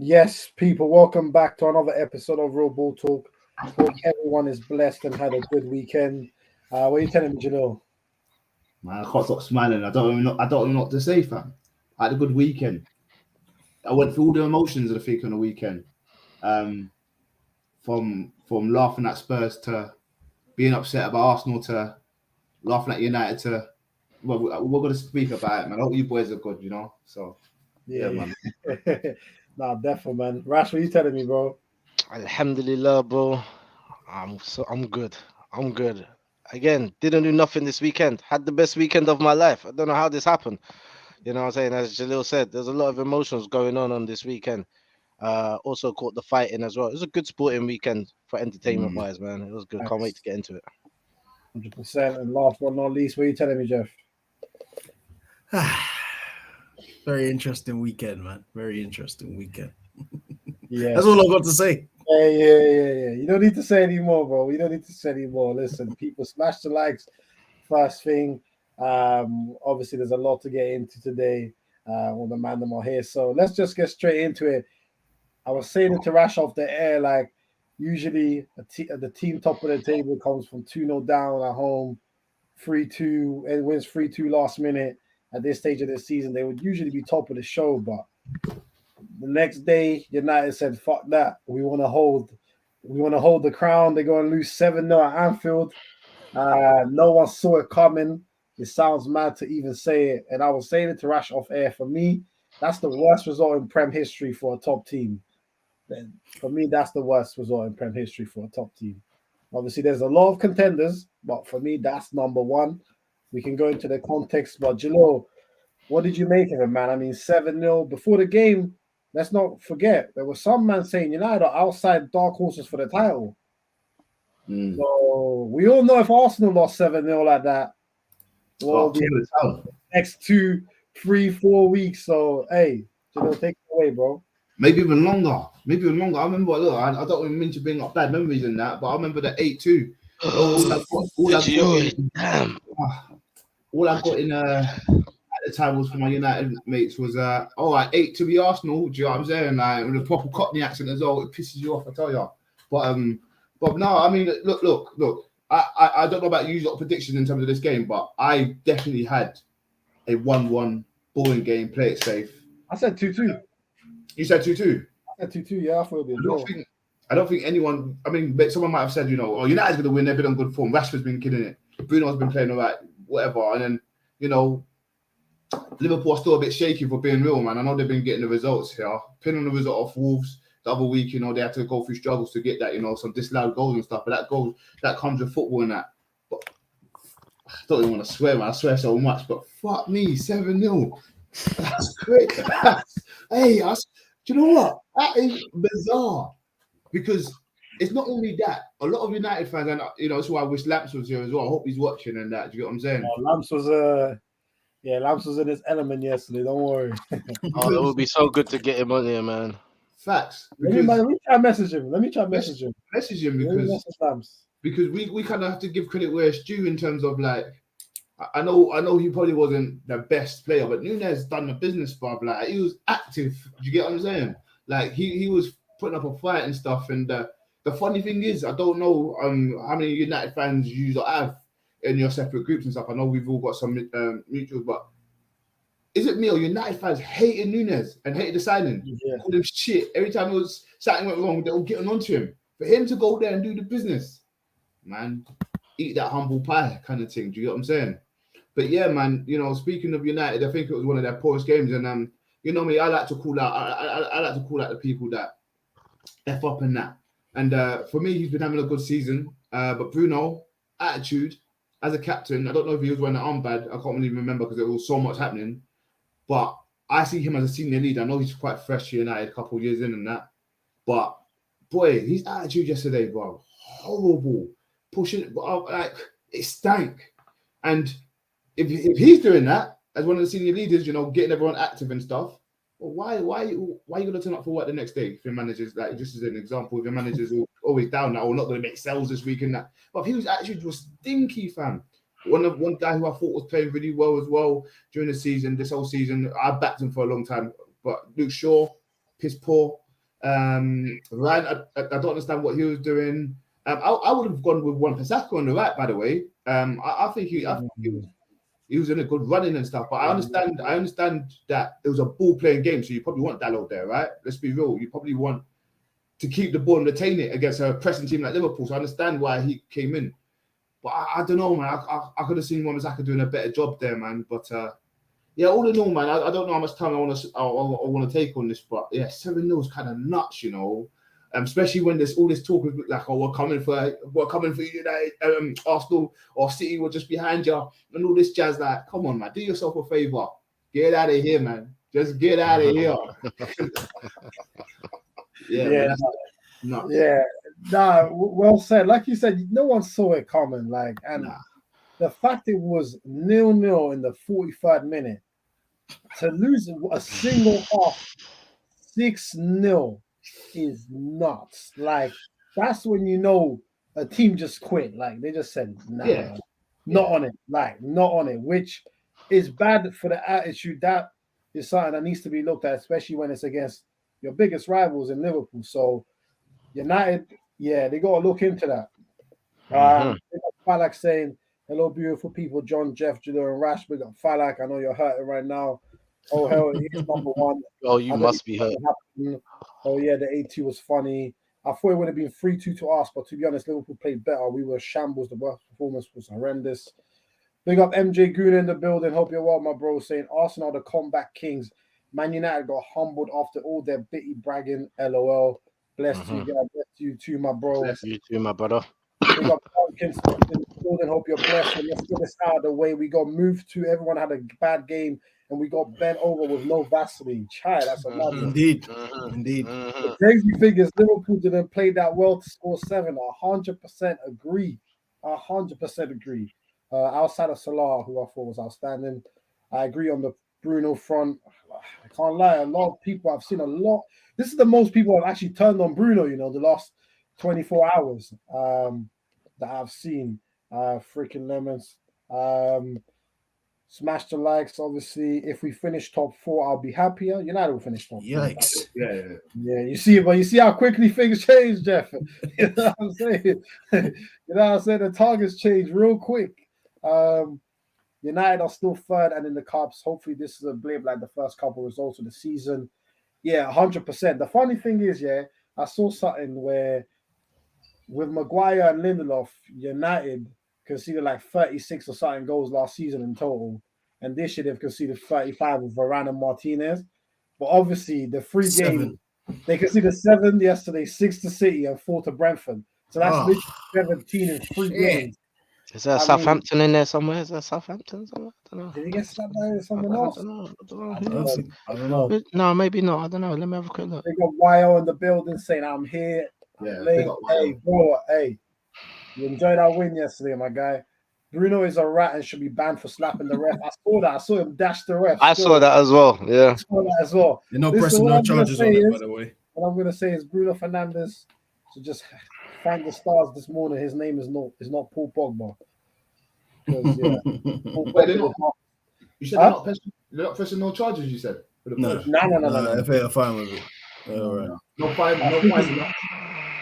Yes, people, welcome back to another episode of Real Ball Talk. Hope everyone is blessed and had a good weekend. What are you telling me, Jalil? Man, I can't stop smiling. I don't even know what to say, fam. I had a good weekend. I went through all the emotions of the thing on the weekend. Um, from laughing at Spurs to being upset about Arsenal to laughing at United to we're gonna speak about it, man. I hope you boys are good, So yeah, Yeah, man. yeah. Nah, definitely, man. Rash, what are you telling me, bro? Alhamdulillah, bro. I'm good. I'm good. Again, didn't do nothing this weekend. Had the best weekend of my life. I don't know how this happened. You know what I'm saying? As Jalil said, there's a lot of emotions going on this weekend. Also caught the fighting as well. It was a good sporting weekend for entertainment Mm. wise, man. It was good. Can't wait to Nice. get into it. 100%. And last but not least, what are you telling me, Jeff? Very interesting weekend, man. Very interesting weekend. Yes. That's all I've got to say. Yeah. You don't need to say any more, bro. You don't need to say any more. Listen, people, smash the likes first thing. Obviously, there's a lot to get into today. All the mandem are here. So let's just get straight into it. I was saying it to Rash off the air, like usually the team top of the table comes from 2-0 down at home, 3-2, and wins 3-2 last minute. At this stage of the season, they would usually be top of the show, but the next day, United said, "Fuck that! We want to hold the crown." They're going to lose 7-0 at Anfield. No one saw it coming. It sounds mad to even say it, and I was saying it to Rash off air. For me, that's the worst result in Prem history for a top team. Then for me, that's the worst result in Prem history for a top team. Obviously, there's a lot of contenders, but for me, that's number one. We can go into the context, but Jalil, what did you make of it, man? I mean, 7-0 before the game. Let's not forget there was some man saying United are outside dark horses for the title. Mm. So we all know if Arsenal lost 7-0 like that, Oh, we'll be top of the town. next 2, 3, 4 weeks. So hey, Jalil, take it away, bro. Maybe even longer. I remember. Look, I don't even mean to bring up bad memories in that, but I remember the 8-2. Damn. All I got in at the time was for my United mates was all right, 8 to be Arsenal. Do you know what I'm saying? Like with a proper Cockney accent as well, it pisses you off, I tell you. But no, I mean, look. I don't know about you lot predictions in terms of this game, but I definitely had a 1-1 boring game. Play it safe. I said 2-2. You said 2-2. I said 2-2. Yeah, I thought it'd be a draw. I don't think anyone. I mean, someone might have said, oh, United's going to win. They've been on good form. Rashford's been killing it. Bruno's been playing all right, whatever. And then, Liverpool are still a bit shaky for being real, man. I know they've been getting the results here. Pinning the result off Wolves the other week, they had to go through struggles to get that, some disallowed goals and stuff. But that comes with football and that. But I don't even want to swear, man. I swear so much. But fuck me, 7-0. That's great. Hey, do you know what? That is bizarre. Because it's not only that. A lot of United fans, and that's why I wish Lamps was here as well. I hope he's watching and that. Do you get what I'm saying? Lamps was in his element yesterday. Don't worry. Oh, it would be so good to get him on here, man. Facts. Let me try message him. Message him because we kind of have to give credit where it's due in terms of like. I know he probably wasn't the best player, but Nunes done the business, bruv. Like he was active. Do you get what I'm saying? Like he was putting up a fight and stuff. And the funny thing is, I don't know how many United fans you have in your separate groups and stuff. I know we've all got some mutuals, but is it me or United fans hating Nunes and hated the signing? Yeah. Called him shit every time something went wrong. They were getting onto him. For him to go there and do the business, man, eat that humble pie kind of thing. Do you get what I'm saying? But yeah, man, speaking of United, I think it was one of their poorest games. And me, I like to call out. I like to call out the people that F up and that. And for me, he's been having a good season. But Bruno, attitude as a captain. I don't know if he was wearing an armband. I can't really remember because there was so much happening. But I see him as a senior leader. I know he's quite fresh to United, a couple of years in and that. But boy, his attitude yesterday, bro, horrible. Pushing, like it stank. And if he's doing that as one of the senior leaders, getting everyone active and stuff, well, why are you going to turn up for work the next day if your manager's like, just as an example, if your manager's always down now or not going to make sales this week and that. But if his attitude was stinky, fam. One guy who I thought was playing really well as well during the season, this whole season, I backed him for a long time. But Luke Shaw, piss poor. Ryan, I don't understand what he was doing. I would have gone with one Pasaka on the right, by the way. I think he was in a good running and stuff. But I understand that it was a ball playing game, so you probably want Dalot there, right? Let's be real. You probably want to keep the ball and retain it against a pressing team like Liverpool. So I understand why he came in. But I don't know, man. I could have seen Wan-Bissaka doing a better job there, man. But yeah, all in all, man, I don't know how much time I want to take on this, but yeah, 7-0 is kind of nuts, you know. Especially when there's all this talk of like, oh, we're coming for United, Arsenal or City were just behind you, and all this jazz. Like, come on, man, do yourself a favor, get out of here, man. Just get out of here. Yeah, man, nuts. Yeah, nah, well said. Like you said, no one saw it coming. Like, and the fact it was 0-0 in the 43rd minute to lose a single half 6-0 is nuts. Like, that's when you know a team just quit. Like, they just said, nah, not on it. Like, not on it, which is bad for the attitude. That is something that needs to be looked at, especially when it's against your biggest rivals in Liverpool. So, United, yeah, they got to look into that. Falak saying, hello, beautiful people. John, Jeff, Judo, and Rash. We got Falak. I know you're hurting right now. Oh, hell, he's number one. Oh, you must be hurt. Oh, yeah, the 8-2 was funny. I thought it would have been 3-2 to us, but to be honest, Liverpool played better. We were shambles. The worst performance was horrendous. Big up MJ Goon in the building. Hope you're well, my bro. Saying Arsenal are the comeback kings. Man United got humbled after all their bitty bragging. LOL. Bless you guys. Bless you too, my bro. Bless you too, my brother. Big up Tompkins in the building. Hope you're blessed. And let's get this out of the way. We got moved to. Everyone had a bad game, and we got bent over with no Vaseline. Chai, that's a madness. Indeed. The crazy thing is Liverpool didn't play that well to score 7. 100% agree. 100% agree. Outside of Salah, who I thought was outstanding, I agree on the Bruno front. I can't lie. A lot of people, I've seen a lot. This is the most people have actually turned on Bruno, you know, the last 24 hours that I've seen. Freaking lemons. Smash the likes, obviously. If we finish top 4, I'll be happier. United will finish top 4. Yikes. Yeah, you see, but you see how quickly things change, Jeff. You know what I'm saying? You know what I'm saying? The targets change real quick. United are still 3rd and in the cups. Hopefully, this is a blip like the first couple results of the season. Yeah, 100%. The funny thing is, yeah, I saw something where with Maguire and Lindelof, United conceded like 36 or something goals last season in total. And this year they've conceded 35 with Varane and Martinez. But obviously, the 3 games, they conceded 7 yesterday, 6 to City and 4 to Brentford. So that's literally 17 in 3 games. Is there Southampton in there somewhere? Is there Southampton somewhere? I don't know. Did he get slapped by someone else? I don't know. No, maybe not. I don't know. Let me have a quick look. They got YO in the building saying, I'm here. Hey, bro, hey. You enjoyed our win yesterday, my guy. Bruno is a rat and should be banned for slapping the ref. I saw that. I saw him dash the ref. I saw that as well. Yeah. I saw that as well. You're not pressing no charges on it, by the way. What I'm going to say is Bruno Fernandes should just thank the stars this morning. His name is not Paul Pogba. Yeah, you said they're not pressing no charges, you said? No. FA are fine with it. All right. No fine.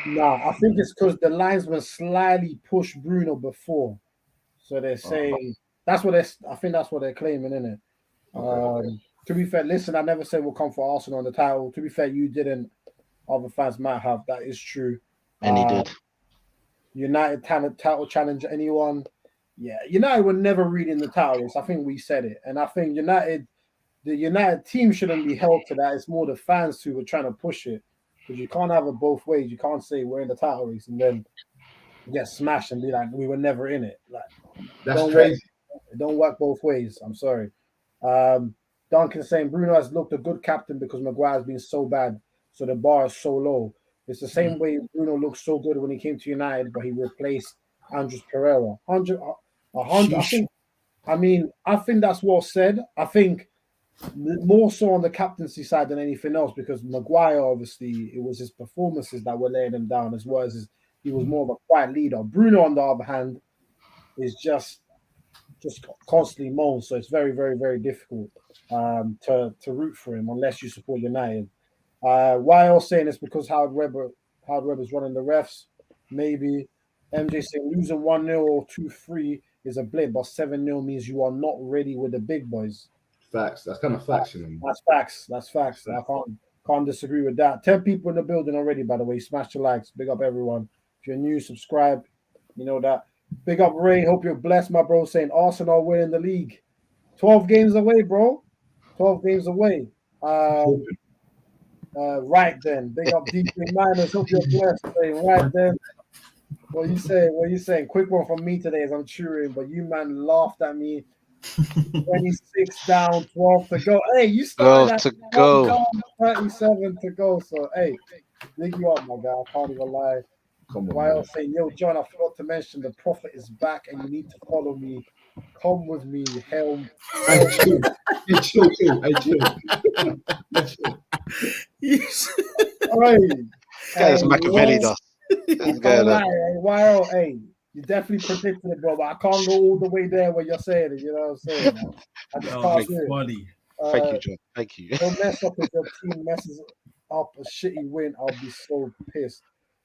No, I think it's because the linesman slightly pushed Bruno before. So they're saying that's what I think that's what they're claiming, isn't it? To be fair, listen, I never said we'll come for Arsenal on the title. To be fair, you didn't. Other fans might have. That is true. And he did. United title challenge anyone? Yeah, United were never really in the title race. I think we said it. And I think the United team shouldn't be held to that. It's more the fans who were trying to push it. Because you can't have it both ways. You can't say we're in the title race and then get smashed and be like, we were never in it. Like, that's crazy. It don't work both ways. I'm sorry. Duncan saying Bruno has looked a good captain because Maguire's been so bad. So the bar is so low. It's the same way Bruno looked so good when he came to United, but he replaced Andres Pereira. 100. I think that's well said. I think more so on the captaincy side than anything else because Maguire, obviously, it was his performances that were laying him down as well as he was more of a quiet leader. Bruno, on the other hand, is just constantly moans. So it's very, very, very difficult to root for him unless you support United. Why else saying it's because Howard Webber's running the refs? Maybe. MJ saying losing 1-0 or 2-3 is a blip, but 7-0 means you are not ready with the big boys. Facts. That's kind of facts, you know. That's facts. That's facts. I can't disagree with that. 10 people in the building already, by the way. Smash the likes. Big up everyone. If you're new, subscribe. You know that. Big up Ray. Hope you're blessed, my bro. Saying Arsenal winning the league. 12 games away, bro. 12 games away. Right then. Big up DJ Miners. Hope you're blessed. Saying right then. What you saying? What you saying? Quick one from me today as I'm cheering, but you man laughed at me. 26 down, 12 to go. Hey, you started 12 at to 1 go. goal, 37 to go. So hey, big you up, my guy. I can't even lie. Come on, Why man. else saying, yo, John, I forgot to mention the prophet is back and you need to follow me. Come with me, helm. Hey, chill. Hey, chill. Hey, chill. Hey, chill. Hey, This guy is Machiavelli, though. This I guy, can't lie. though. Hey, why? Hey, you definitely predicted it, bro. But I can't go all the way there where you're saying it. You know what I'm saying? I just Oh, can't do it. funny. Thank you, John. Thank you. Don't mess up if your team messes up a shitty win. I'll be so pissed.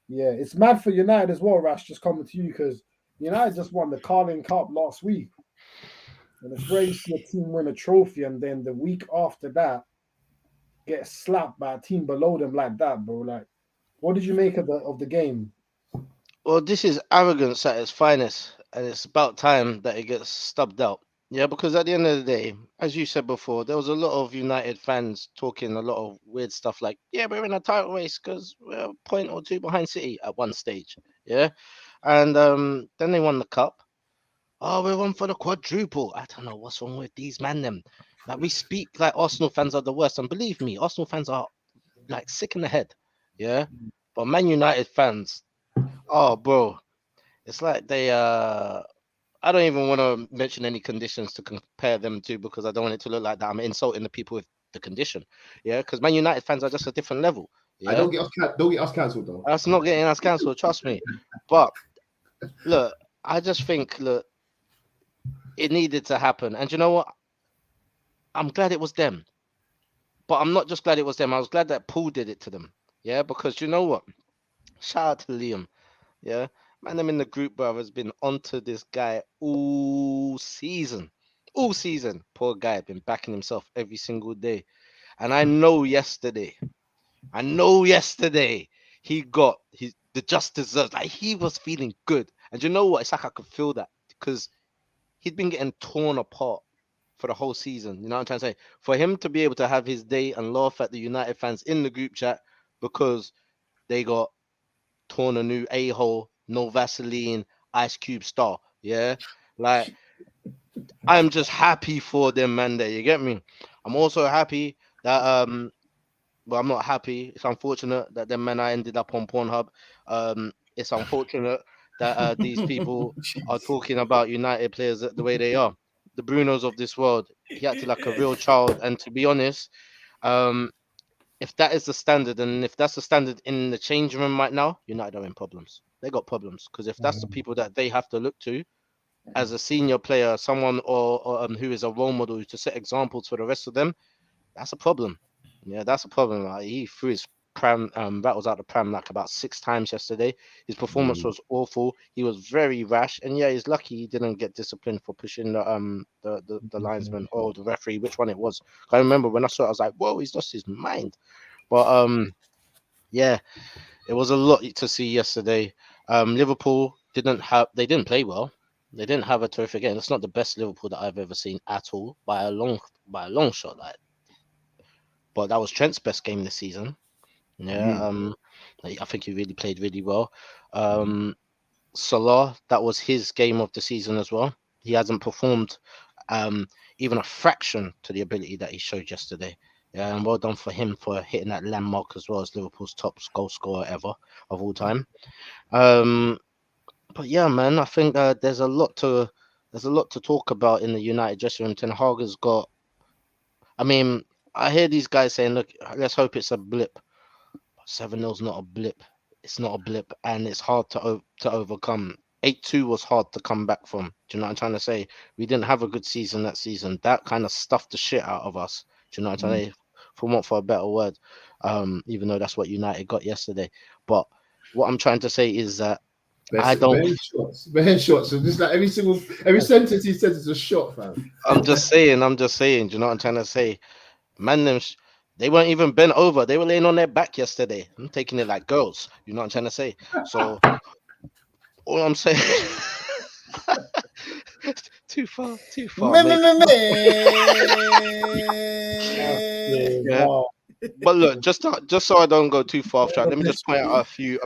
Yeah, it's mad for United as well, Rash, just coming to you because United just won the Carling Cup last week. And it's rare you see a team win a trophy and then the week after that get slapped by a team below them like that, bro. Like, what did you make of the game? Well, this is arrogance at its finest, and it's about time that it gets stubbed out. Yeah, because at the end of the day, as you said before, there was a lot of United fans talking a lot of weird stuff like, yeah, we're in a title race because we're a point or two behind City at one stage. Yeah. And then they won the cup. Oh, we're on for the quadruple. I don't know what's wrong with these man them. Like we speak like Arsenal fans are the worst. And believe me, Arsenal fans are like sick in the head. Yeah. But Man United fans, oh bro, it's like they I don't even want to mention any conditions to compare them to because I don't want it to look like that I'm insulting the people with the condition. Yeah, because Man United fans are just a different level. I Yeah, don't get us cancelled though. that's not getting us cancelled, trust me. But look, I just think look, it needed to happen. And you know what? I'm glad it was them. But I'm not just glad it was them. I was glad that Paul did it to them. Yeah, because you know what? Shout out to Liam. Yeah. Man, I'm in the group, bro, has been onto this guy all season. All season. Poor guy, been backing himself every single day. And I know yesterday he got the just deserves. Like he was feeling good. And you know what? It's like I could feel that because he'd been getting torn apart for the whole season. You know what I'm trying to say? For him to be able to have his day and laugh at the United fans in the group chat because they got torn a new a-hole, no Vaseline, Ice Cube star. Yeah. Like I'm just happy for them, man. There, you get me? I'm also happy that well, I'm not happy. It's unfortunate that them men I ended up on Pornhub. It's unfortunate that these people are talking about United players the way they are. The Brunos of this world. He acted like a real child, and to be honest, um, if that is the standard, and if that's the standard in the changing room right now, United are in problems. They got problems because if that's the people that they have to look to as a senior player, someone or who is a role model to set examples for the rest of them, that's a problem. Yeah, that's a problem. Like, he threw his pram rattles out the pram like about 6 times yesterday. His performance was awful. He was very rash, and yeah, he's lucky he didn't get disciplined for pushing the linesman or the referee, which one it was. I remember when I saw it, I was like, whoa, he's lost his mind. But yeah, it was a lot to see yesterday. Liverpool they didn't play well. They didn't have a terrific game. It's not the best Liverpool that I've ever seen at all by a long shot. Like, but that was Trent's best game this season. Yeah, I think he really played really well. Salah, that was his game of the season as well. He hasn't performed even a fraction to the ability that he showed yesterday. Yeah, and well done for him for hitting that landmark as well as Liverpool's top goal scorer ever of all time. But yeah, man, I think there's a lot to talk about in the United dressing room. Ten Hag has got. I mean, I hear these guys saying, "Look, let's hope it's a blip." 7-0 is not a blip. It's not a blip, and it's hard to overcome. 8-2 was hard to come back from. Do you know what I'm trying to say? We didn't have a good season that season. That kind of stuffed the shit out of us. Do you know what I'm trying to say? for want for a better word. Even though that's what United got yesterday. But what I'm trying to say is that I don't. Bare shots. So just like every sentence he says is a shot, fam. I'm just saying. Do you know what I'm trying to say? Man, they weren't even bent over. They were laying on their back yesterday. I'm taking it like girls. You know what I'm trying to say? So all I'm saying. Too far, maybe. Yeah. Wow. But look, just so I don't go too far off track, let me just point out a few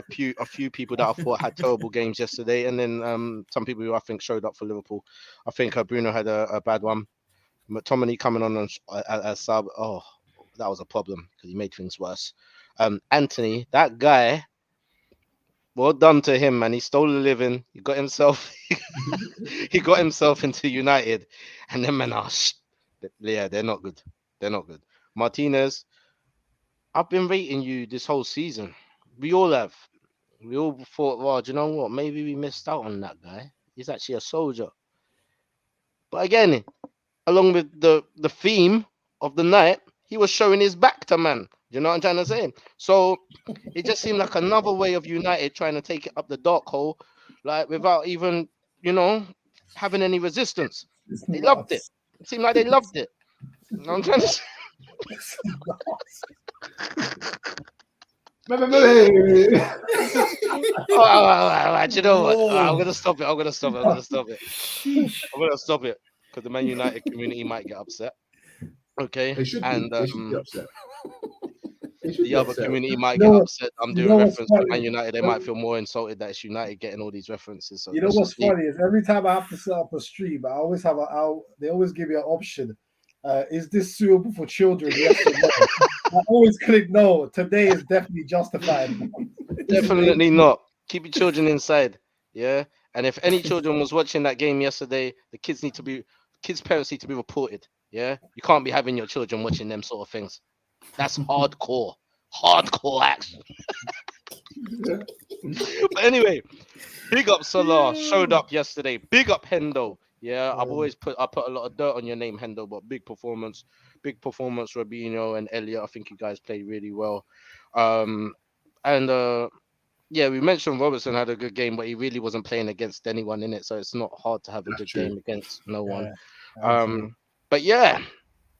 people that I thought had terrible games yesterday, and then some people who I think showed up for Liverpool. I think Bruno had a bad one. McTominay coming on as sub. Oh, that was a problem because he made things worse. Anthony, that guy. Well done to him, man. He stole a living. He got himself into United, and then man, yeah, they're not good. They're not good. Martinez, I've been rating you this whole season. We all have. We all thought, well, do you know what? Maybe we missed out on that guy. He's actually a soldier. But again, along with the theme of the night, he was showing his back to man. You know what I'm trying to say? So it just seemed like another way of United trying to take it up the dark hole, like without even, having any resistance. They loved it. It seemed like they loved it. You know what I'm trying to say? Do you know what? I'm gonna stop it because the Man United community might get upset. Okay, They should be upset. The other community might get upset. I'm doing reference to Man United. They might feel more insulted that it's United getting all these references. So you know what's funny is every time I have to set up a stream, I always have they always give me an option. Is this suitable for children? Yes or no? I always click no. Today is definitely justified. Definitely not. Keep your children inside. Yeah. And if any children was watching that game yesterday, the kids parents need to be reported. Yeah. You can't be having your children watching them sort of things. That's hardcore action. But anyway, big up Salah, showed up yesterday. Big up Hendo. Yeah, I put a lot of dirt on your name, Hendo, but big performance, Robinho and Elliot. I think you guys played really well. Yeah, we mentioned Robertson had a good game, but he really wasn't playing against anyone in it, so it's not hard to have a good game against no one. But yeah,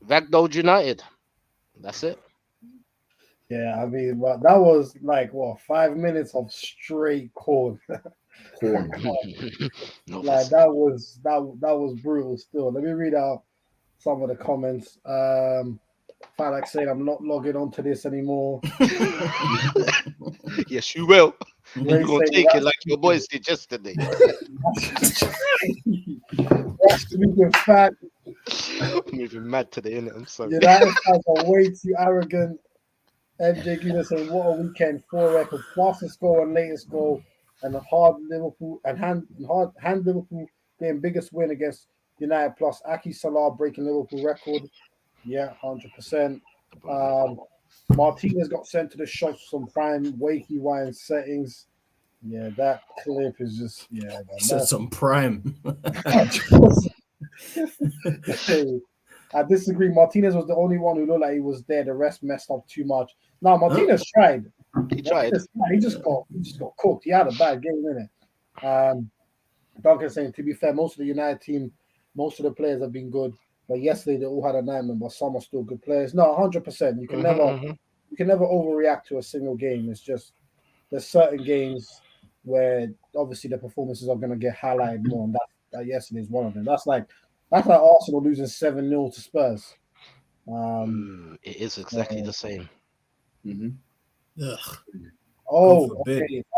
Ragdoll United. That's it. Yeah, I mean, but that was like 5 minutes of straight corn. Like that was brutal. Still, let me read out some of the comments. Falak saying I'm not logging onto this anymore. Yes, you will. You're gonna take it like your boys did yesterday. That's moving fat. Moving mad today, innit? I'm sorry. United fans are way too arrogant. MJ Guna saying, "What a weekend! 4 records, fastest goal and latest goal, and hand Liverpool being biggest win against United. Plus Aki Salah breaking Liverpool record. Yeah, 100%. Martinez got sent to the shops for some prime wakey wine settings. Yeah, that clip is just Said some prime. I disagree. Martinez was the only one who looked like he was there. The rest messed up too much. No, Martinez tried. He tried. He just got cooked. He had a bad game, innit? Duncan saying, to be fair, most of the United team, most of the players have been good. But yesterday they all had a nightmare, but some are still good players. No, 100%. You can never overreact to a single game. It's just there's certain games where obviously the performances are going to get highlighted more, and that yesterday is one of them. That's like Arsenal losing 7-0 to Spurs. It is exactly the same. Okay. I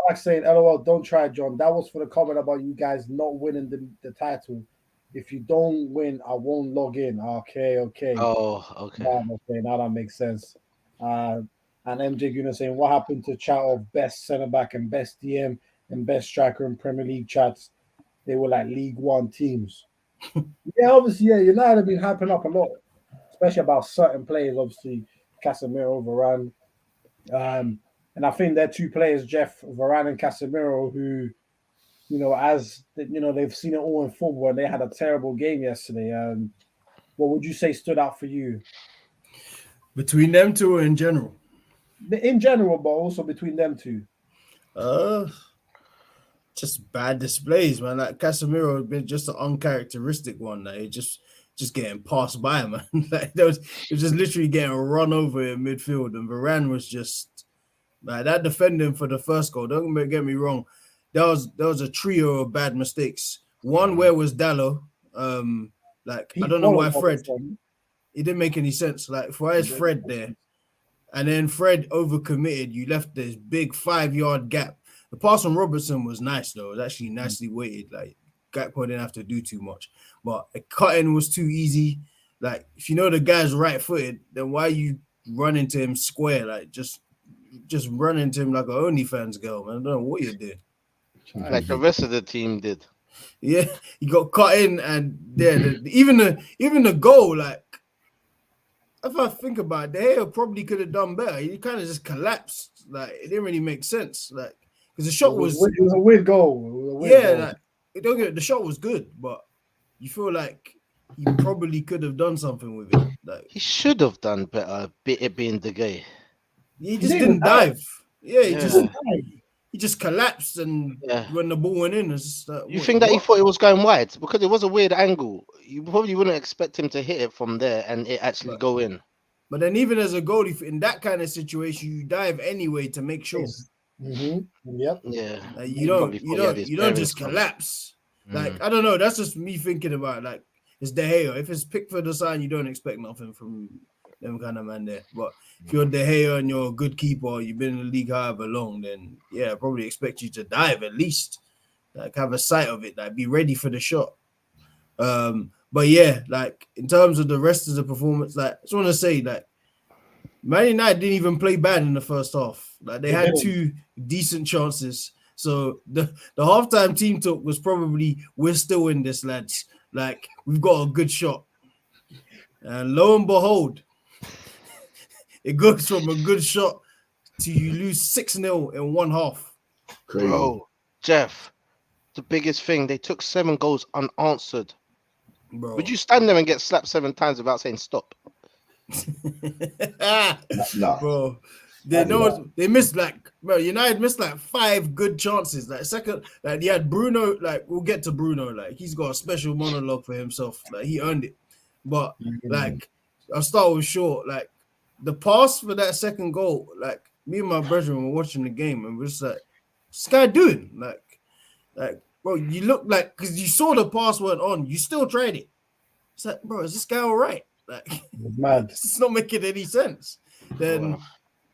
like saying, LOL, don't try, John. That was for the comment about you guys not winning the title. If you don't win, I won't log in. Okay. Oh, okay. Okay, now that makes sense. And MJ Guna saying, what happened to chat of best centre back and best DM and best striker in Premier League chats? They were like League One teams. Obviously, United have been hyping up a lot, especially about certain players. Obviously, Casemiro, Varane, and I think they're two players, Jeff, Varane and Casemiro, who, they've seen it all in football, and they had a terrible game yesterday. What would you say stood out for you? Between them two or in general? In general, but also between them two. Just bad displays, man. Like Casemiro has been just an uncharacteristic one. Like just getting passed by, man. Like it was just literally getting run over in midfield, and Varane was just like that defending for the first goal. Don't get me wrong, there was a trio of bad mistakes. One where was Dallo. Like I don't know why Fred. It didn't make any sense. Like why is Fred there? And then Fred overcommitted. You left this big 5-yard gap. The pass from Robertson was nice, though. It was actually nicely weighted. Like, Gakpo didn't have to do too much. But the cutting was too easy. Like, if you know the guy's right-footed, then why you run into him square? Like, just run into him like an OnlyFans girl, man. I don't know what you're doing. Like the rest of the team did. Yeah, he got cut in, and even the goal, like, if I think about it, De Gea probably could have done better. He kind of just collapsed. Like, it didn't really make sense. Like, because the shot was it was a weird goal. Like, don't get it, the shot was good, but you feel like he probably could have done something with it. Like, He should have done better, it being De Gea. He just didn't dive. He just collapsed, and when the ball went in, it's just like, you think that he thought it was going wide because it was a weird angle. You probably wouldn't expect him to hit it from there and it actually go in. But then, even as a goalie, in that kind of situation, you dive anyway to make sure. Mm-hmm. Yep. Yeah. Like, you don't just collapse. Like, I don't know. That's just me thinking about, like, it's De Gea. If it's Pickford or something, you don't expect nothing from them kind of man there. But if you're De Gea and you're a good keeper, you've been in the league however long, then yeah, I probably expect you to dive at least. Like, have a sight of it, like be ready for the shot. But yeah, like in terms of the rest of the performance, like I just want to say, like Man United didn't even play bad in the first half. Like they had 2 decent chances. So the halftime team talk was probably, we're still in this, lads. Like, we've got a good shot. And lo and behold, it goes from a good shot to you lose 6-0 in one half. Crazy. Bro, Jeff, the biggest thing, they took 7 goals unanswered. Bro. Would you stand there and get slapped 7 times without saying stop? No. Bro. They missed United missed like 5 good chances. Like second, like you had Bruno, like we'll get to Bruno, like he's got a special monologue for himself. Like he earned it. But like I'll start with Shaw. Like the pass for that second goal, like me and my brethren were watching the game and we're just like, what's this guy doing? Like bro, you look like, because you saw the pass went on, you still tried it. It's like, bro, is this guy all right? Like, mad. It's not making any sense. Then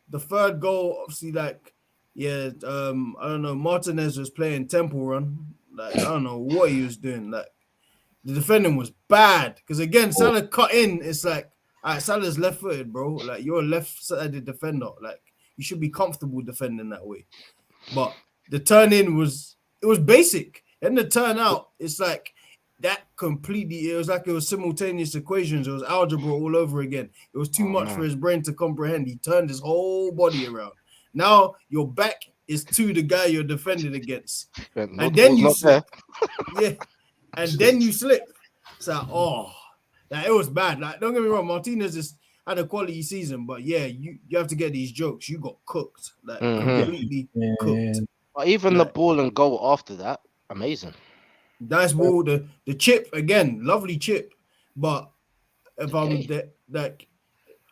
the third goal, obviously, like, I don't know, Martinez was playing temple run. Like, I don't know what he was doing. Like, the defending was bad. Because, again, Salah cut in. It's like, all right, Salah's left-footed, bro. Like, you're a left-sided defender. Like, you should be comfortable defending that way. But the turn-in was basic. And the turn-out, it's like, that completely, it was like it was simultaneous equations. It was algebra all over again. It was too much for his brain to comprehend. He turned his whole body around. Now your back is to the guy you're defending against. And then you slip. Yeah. And then you slip. It's like, it was bad. Like, don't get me wrong, Martinez has had a quality season, but yeah, you have to get these jokes. You got cooked. Like completely cooked. But even the ball and goal after that, amazing. Nice ball, the chip again, lovely chip. But if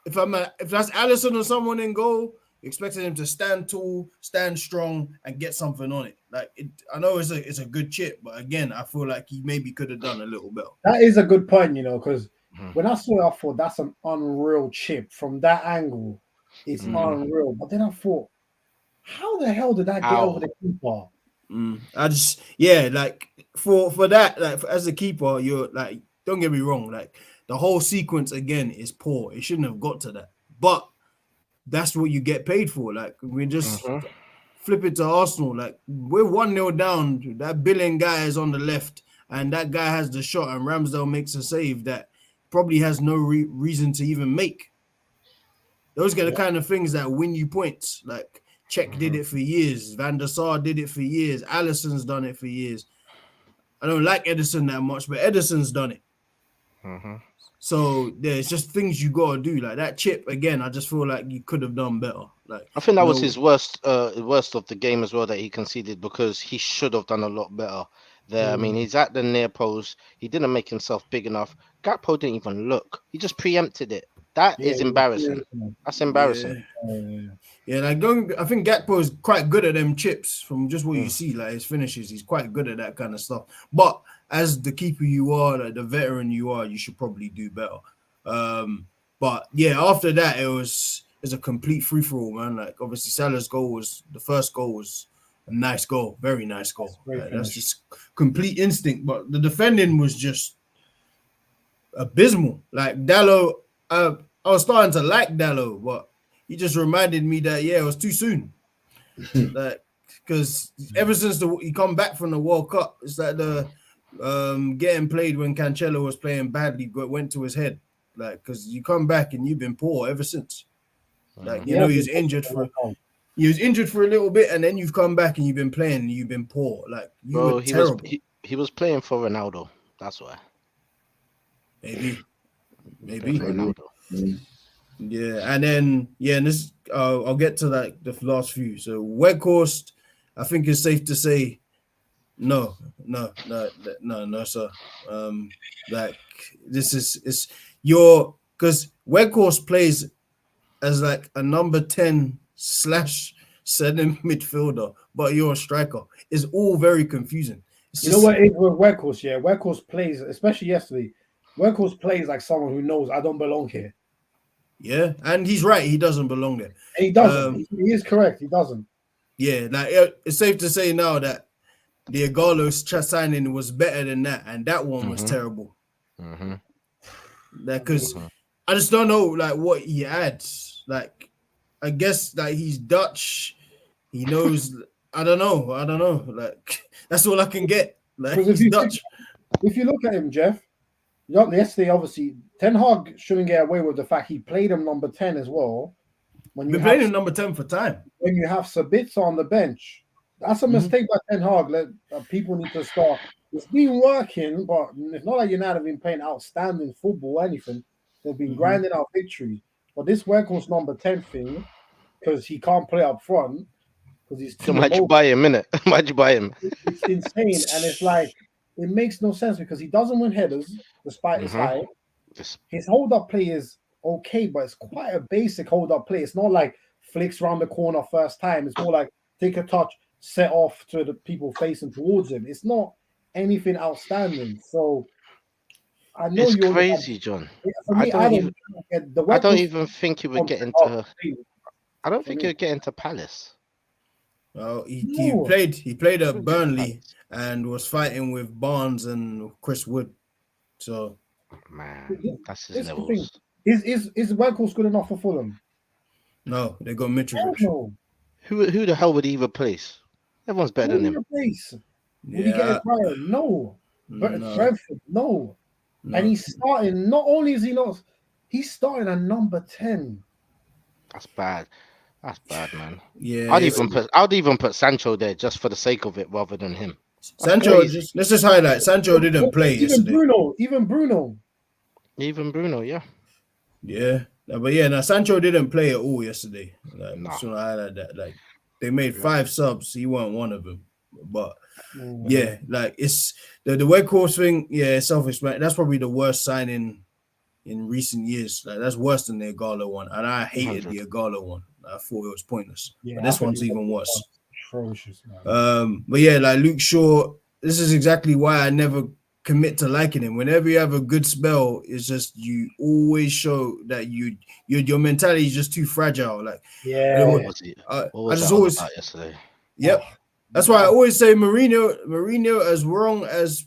if that's Allison or someone in goal, expecting him to stand tall, stand strong, and get something on it. Like I know it's a good chip, but again, I feel like he maybe could have done a little better. That is a good point, because when I saw it, I thought that's an unreal chip from that angle. It's unreal. But then I thought, how the hell did that get over the keeper? I just like for that, like as a keeper, you're like, don't get me wrong, like the whole sequence again is poor. It shouldn't have got to that, but that's what you get paid for. Like we just flip it to Arsenal, like we're 1-0 down. That Billing guy is on the left, and that guy has the shot, and Ramsdale makes a save that probably has no reason to even make. Those are the kind of things that win you points. Like Czech did it for years. Van der Sar did it for years. Alisson's done it for years. I don't like Edison that much, but Edison's done it. So yeah, it's just things you gotta do. Like that chip again, I just feel like you could have done better. Like I think that was his worst of the game as well that he conceded, because he should have done a lot better there. I mean, he's at the near post. He didn't make himself big enough. Gakpo didn't even look. He just preempted it. That is embarrassing. That's embarrassing. Yeah, like I think Gakpo is quite good at them chips from just what you see, like his finishes. He's quite good at that kind of stuff. But as the keeper you are, like the veteran you are, you should probably do better. But yeah, after that, it was a complete free for all, man. Like obviously Salah's the first goal was a nice goal, very nice goal. That's just complete instinct. But the defending was just abysmal. Like Dalot, I was starting to like Dalot, but he just reminded me that it was too soon. Like because ever since he come back from the World Cup, it's like the getting played when Cancelo was playing badly went to his head. Like because you come back and you've been poor ever since. Like he was injured for a little bit, and then you've come back and you've been playing and you've been poor. Like you were terrible. He was playing for Ronaldo. That's why. Maybe. Ronaldo. Yeah, and then and this I'll get to like the last few. So Weghorst, I think it's safe to say, no, sir. Like this is because Weghorst plays as like a number 10/7 midfielder, but you're a striker. It's all very confusing. You know what it is with Weghorst? Yeah, Weghorst plays, especially yesterday. Weghorst plays like someone who knows I don't belong here. Yeah, and he's right. He doesn't belong there. And he doesn't. He is correct. He doesn't. Yeah, like it's safe to say now that the Igalo signing was better than that, and that one was terrible. Because I just don't know like what he adds. Like I guess like he's Dutch. He knows. I don't know. Like that's all I can get. Like he's Dutch. If you look at him, Jeff. Yesterday, obviously, Ten Hag shouldn't get away with the fact he played him number 10 as well. When you played him number 10 for time. When you have Sabitzer on the bench, that's a mistake by Ten Hag. People need to start. It's been working, but it's not like United have been playing outstanding football or anything. They've been grinding out victories. But this Weghorst number 10 thing, because he can't play up front, because he's too Might you buy him, innit? Might you buy him? It's insane, and it's like it makes no sense because he doesn't win headers despite his height. His hold-up play is okay, but it's quite a basic hold-up play. It's not like flicks around the corner first time. It's more like take a touch, set off to the people facing towards him. It's not anything outstanding. So I know it's crazy, John. Me, I don't even think he would get into. I don't think he'll get into Palace. Well, he played at Burnley and was fighting with Barnes and Chris Wood. So, man, that's his levels. Is Weghorst good enough for Fulham? No, they got Mitrovic. No. Who the hell would he replace? Everyone's better than him. Would he get his player? No. Brentford, no. And he's starting. Not only is he not, he's starting at number 10. That's bad. That's bad, man. Yeah, I'd even put Sancho there just for the sake of it, rather than him. Sancho, let's just highlight. Sancho didn't play yesterday. Even Bruno, yeah. Yeah, but now Sancho didn't play at all yesterday. Like, just want to highlight that. Like, they made 5 subs. He wasn't one of them. But like it's the Weghorst thing. Yeah, self-explanatory. That's probably the worst signing in recent years. Like that's worse than the Igalo one, and I hated the Igalo one. I thought it was pointless. Yeah, but this one's even worse. Atrocious, man. But yeah, like Luke Shaw, this is exactly why I never commit to liking him. Whenever you have a good spell, it's just you always show that your mentality is just too fragile. Like I just always yesterday. Yep. That's why I always say Mourinho, as wrong as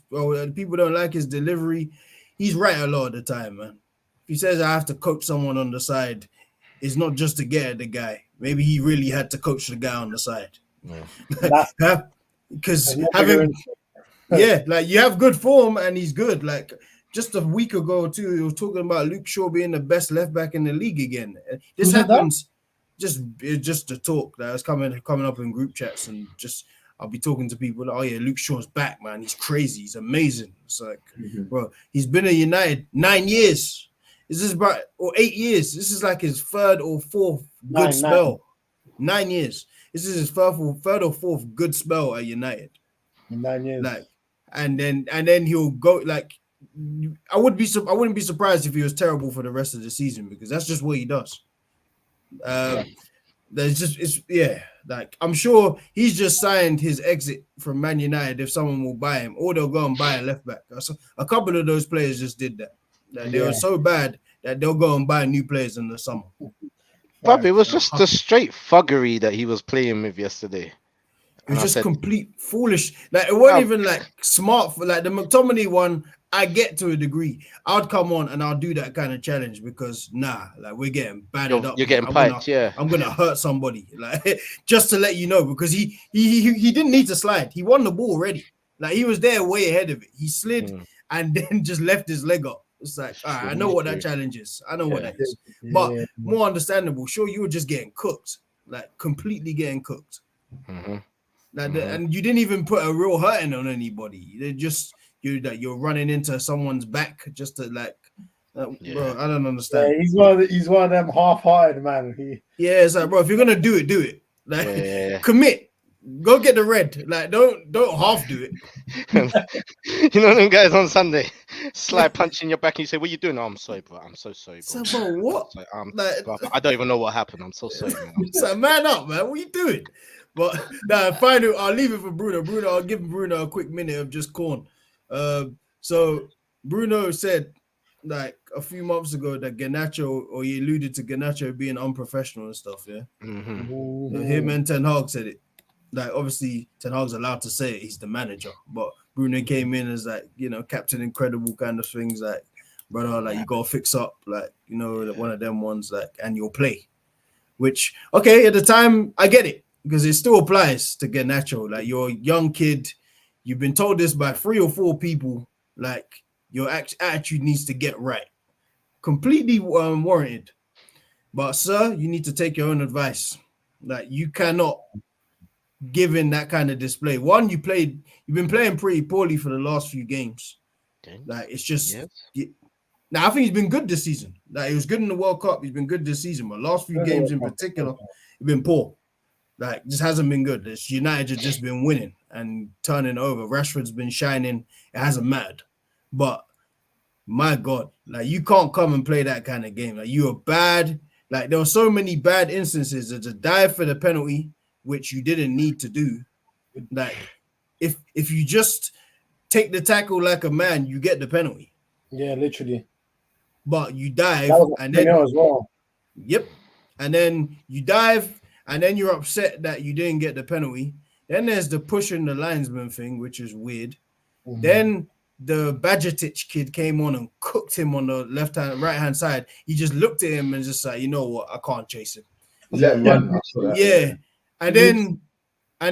people don't like his delivery, he's right a lot of the time, man. If he says I have to coach someone on the side, it's not just to get at the guy. Maybe he really had to coach the guy on the side. Because like you have good form and he's good. Like just a week ago too, he was talking about Luke Shaw being the best left back in the league again. This happens just the talk that was coming up in group chats, and just I'll be talking to people like, oh yeah, Luke Shaw's back, man. He's crazy. He's amazing. It's like, bro, he's been at United 9 years. This is about, or 8 years. This is like his third or fourth good spell. 9 years. This is his third or fourth good spell at United. 9 years. Like, and then he'll go like. I wouldn't be surprised if he was terrible for the rest of the season because that's just what he does. Like I'm sure he's just signed his exit from Man United if someone will buy him, or they'll go and buy a left back. So a couple of those players just did that. They were so bad that they'll go and buy new players in the summer. But it was just the straight fuggery that he was playing with yesterday. It was just complete foolish. Like it wasn't even like smart. Like the McTominay one, I get to a degree. I'd come on and I'll do that kind of challenge because like we're getting battered up. You're getting piped, I'm gonna hurt somebody, like just to let you know because he didn't need to slide. He won the ball already. Like he was there way ahead of it. He slid and then just left his leg up. It's like, all right, I know what that challenge is. I know what that is. But more understandable. Sure, you were just getting cooked, like completely getting cooked. Like and you didn't even put a real hurting on anybody. They just you're running into someone's back just to like, bro. I don't understand. Yeah, he's one of them half-hearted man. It's like, bro, if you're gonna do it, do it. Like, commit. Go get the red. Like, don't half do it. You know them guys on Sunday, slide punch in your back, and you say, "What are you doing?" Oh, I'm sorry, bro. I'm so sorry, bro. So, bro, what? I don't even know what happened. I'm so sorry, man. So, man up, man. What are you doing? But finally, I'll leave it for Bruno. I'll give Bruno a quick minute of just corn. So Bruno said like a few months ago that Garnacho, or he alluded to Garnacho being unprofessional and stuff. Yeah, him and Ten Hag said it. Like obviously Ten Hag's allowed to say it. He's the manager, but Bruno came in as like Captain Incredible kind of things. Like brother, like you gotta fix up. Like one of them ones. Like and you'll play. Which okay at the time I get it because it still applies to Garnacho. Like you're a young kid. You've been told this by 3 or 4 people, like your attitude needs to get right. Completely warranted. But sir, you need to take your own advice. Like you cannot give in that kind of display. One, you've been playing pretty poorly for the last few games. Like it's just now I think he's been good this season. Like he was good in the World Cup, he's been good this season, but last few games in particular, he's been poor. Like just hasn't been good. This United have just been winning and turning over. Rashford's been shining. It hasn't mattered. But my God, like you can't come and play that kind of game. Like you are bad. Like there were so many bad instances that to dive for the penalty, which you didn't need to do. Like if you just take the tackle like a man, you get the penalty. Yeah, literally. But you dive and then as well. Yep. And then you dive. And then you're upset that you didn't get the penalty. Then there's the pushing the linesman thing, which is weird. Then the Bajcetic kid came on and cooked him on the right-hand side. He just looked at him and just like, you know what? I can't chase him. Let him run. Yeah. And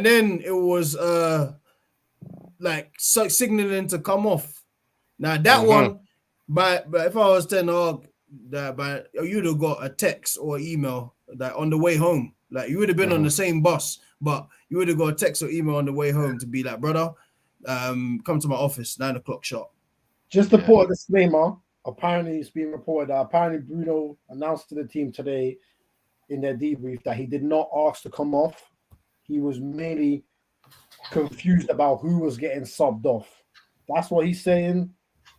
then it was like signaling to come off. Now that one, but if I was Ten Hag, you'd have got a text or email that on the way home. Like you would have been on the same bus, but you would have got a text or email on the way home to be like, brother, come to my office, 9 o'clock sharp. Just to put a disclaimer, apparently it's been reported that apparently Bruno announced to the team today in their debrief that he did not ask to come off. He was merely confused about who was getting subbed off. That's what he's saying.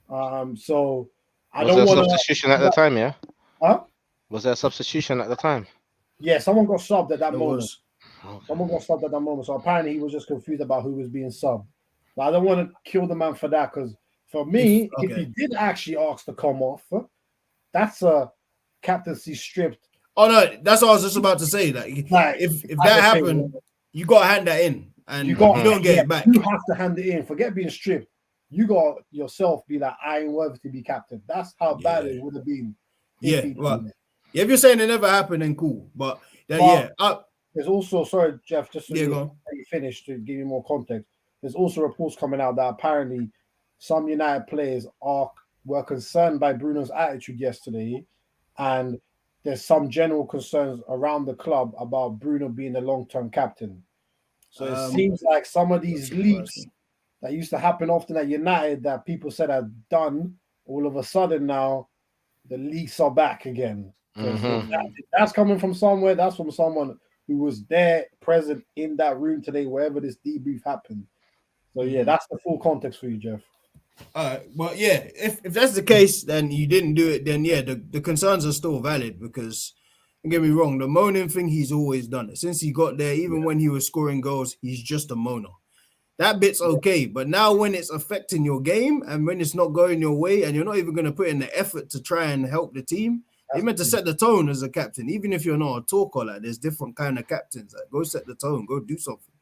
So I don't want to substitution at the time, yeah? Huh? Was there a substitution at the time? Yeah, someone got subbed at that moment. Someone got subbed at that moment. So apparently he was just confused about who was being subbed. But I don't want to kill the man for that because for me, if he did actually ask to come off, that's a captaincy stripped. Oh no, that's what I was just about to say. Like if that happened, you gotta hand that in, and you don't get it back. You have to hand it in. Forget being stripped. You got yourself be like, I ain't worthy to be captain. That's how bad it would have been. If you're saying it never happened, then cool. But there's also sorry, Jeff, just so you finish to give you more context. There's also reports coming out that apparently some United players were concerned by Bruno's attitude yesterday, and there's some general concerns around the club about Bruno being the long-term captain. So it seems like some of these leaks surprising. that used to happen often at United that people said are done, all of a sudden now the leaks are back again. Because if that's coming from somewhere, that's from someone who was there, present in that room today, wherever this debrief happened. So yeah, that's the full context for you, Jeff. All right, but yeah, if that's the case, then you didn't do it. Then yeah, the concerns are still valid because don't get me wrong, the moaning thing he's always done it since he got there. Even when he was scoring goals, he's just a moaner. That bit's okay, but now when it's affecting your game and when it's not going your way, and you're not even going to put in the effort to try and help the team, you're meant to set the tone as a captain. Even if you're not a talker, like there's different kind of captains. Like go set the tone, go do something.